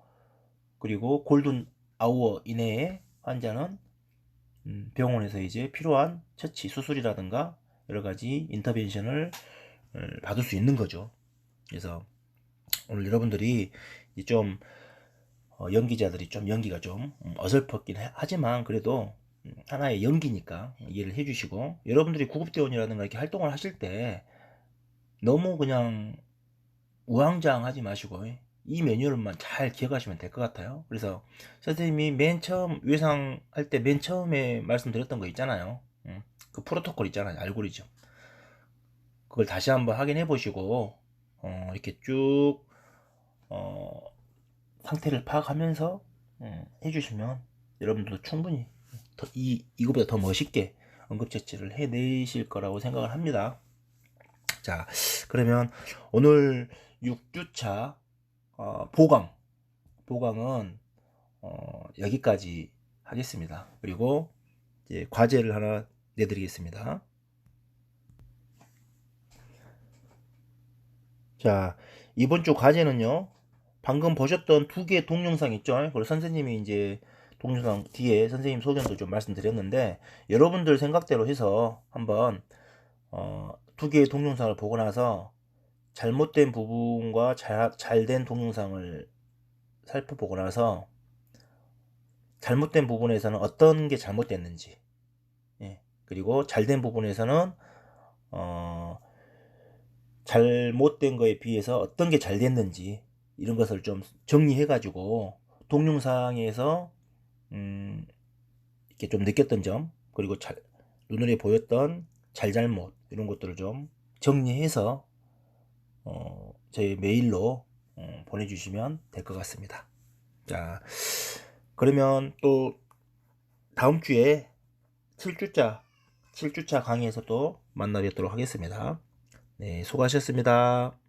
Speaker 1: 그리고 골든 아워 이내에 환자는 병원에서 이제 필요한 처치, 수술이라든가 여러가지 인터벤션을 받을 수 있는 거죠. 그래서 오늘 여러분들이 좀 연기자들이 좀 연기가 좀 어설펐긴 하지만 그래도 하나의 연기니까 이해를 해주시고, 여러분들이 구급대원이라든가 이렇게 활동을 하실 때 너무 그냥 우왕좌왕하지 마시고 이 매뉴얼만 잘 기억하시면 될 것 같아요. 그래서 선생님이 맨 처음 외상할 때 맨 처음에 말씀드렸던 거 있잖아요. 그 프로토콜 있잖아요. 알고리즘. 그걸 다시 한번 확인해 보시고 이렇게 쭉 상태를 파악하면서 해주시면 여러분들도 충분히 이거보다 더 멋있게 응급처치를 해내실 거라고 생각을 합니다. 자, 그러면 오늘 6주차 보강은 여기까지 하겠습니다. 그리고 이제 과제를 하나 내드리겠습니다. 자, 이번 주 과제는요, 방금 보셨던 두 개의 동영상 있죠? 그리고 선생님이 이제 동영상 뒤에 선생님 소견도 좀 말씀드렸는데, 여러분들 생각대로 해서 한번 두 개의 동영상을 보고 나서 잘못된 부분과 잘된 동영상을 살펴보고 나서 잘못된 부분에서는 어떤 게 잘못됐는지, 예, 그리고 잘된 부분에서는 잘못된 거에 비해서 어떤 게 잘 됐는지 이런 것을 좀 정리해 가지고 동영상에서 이렇게 좀 느꼈던 점, 그리고 눈에 보였던 잘잘못 이런 것들을 좀 정리해서 제 메일로 보내주시면 될 것 같습니다. 자, 그러면 또 다음 주에 7주차 강의에서 또 만나 뵙도록 하겠습니다. 네, 수고하셨습니다.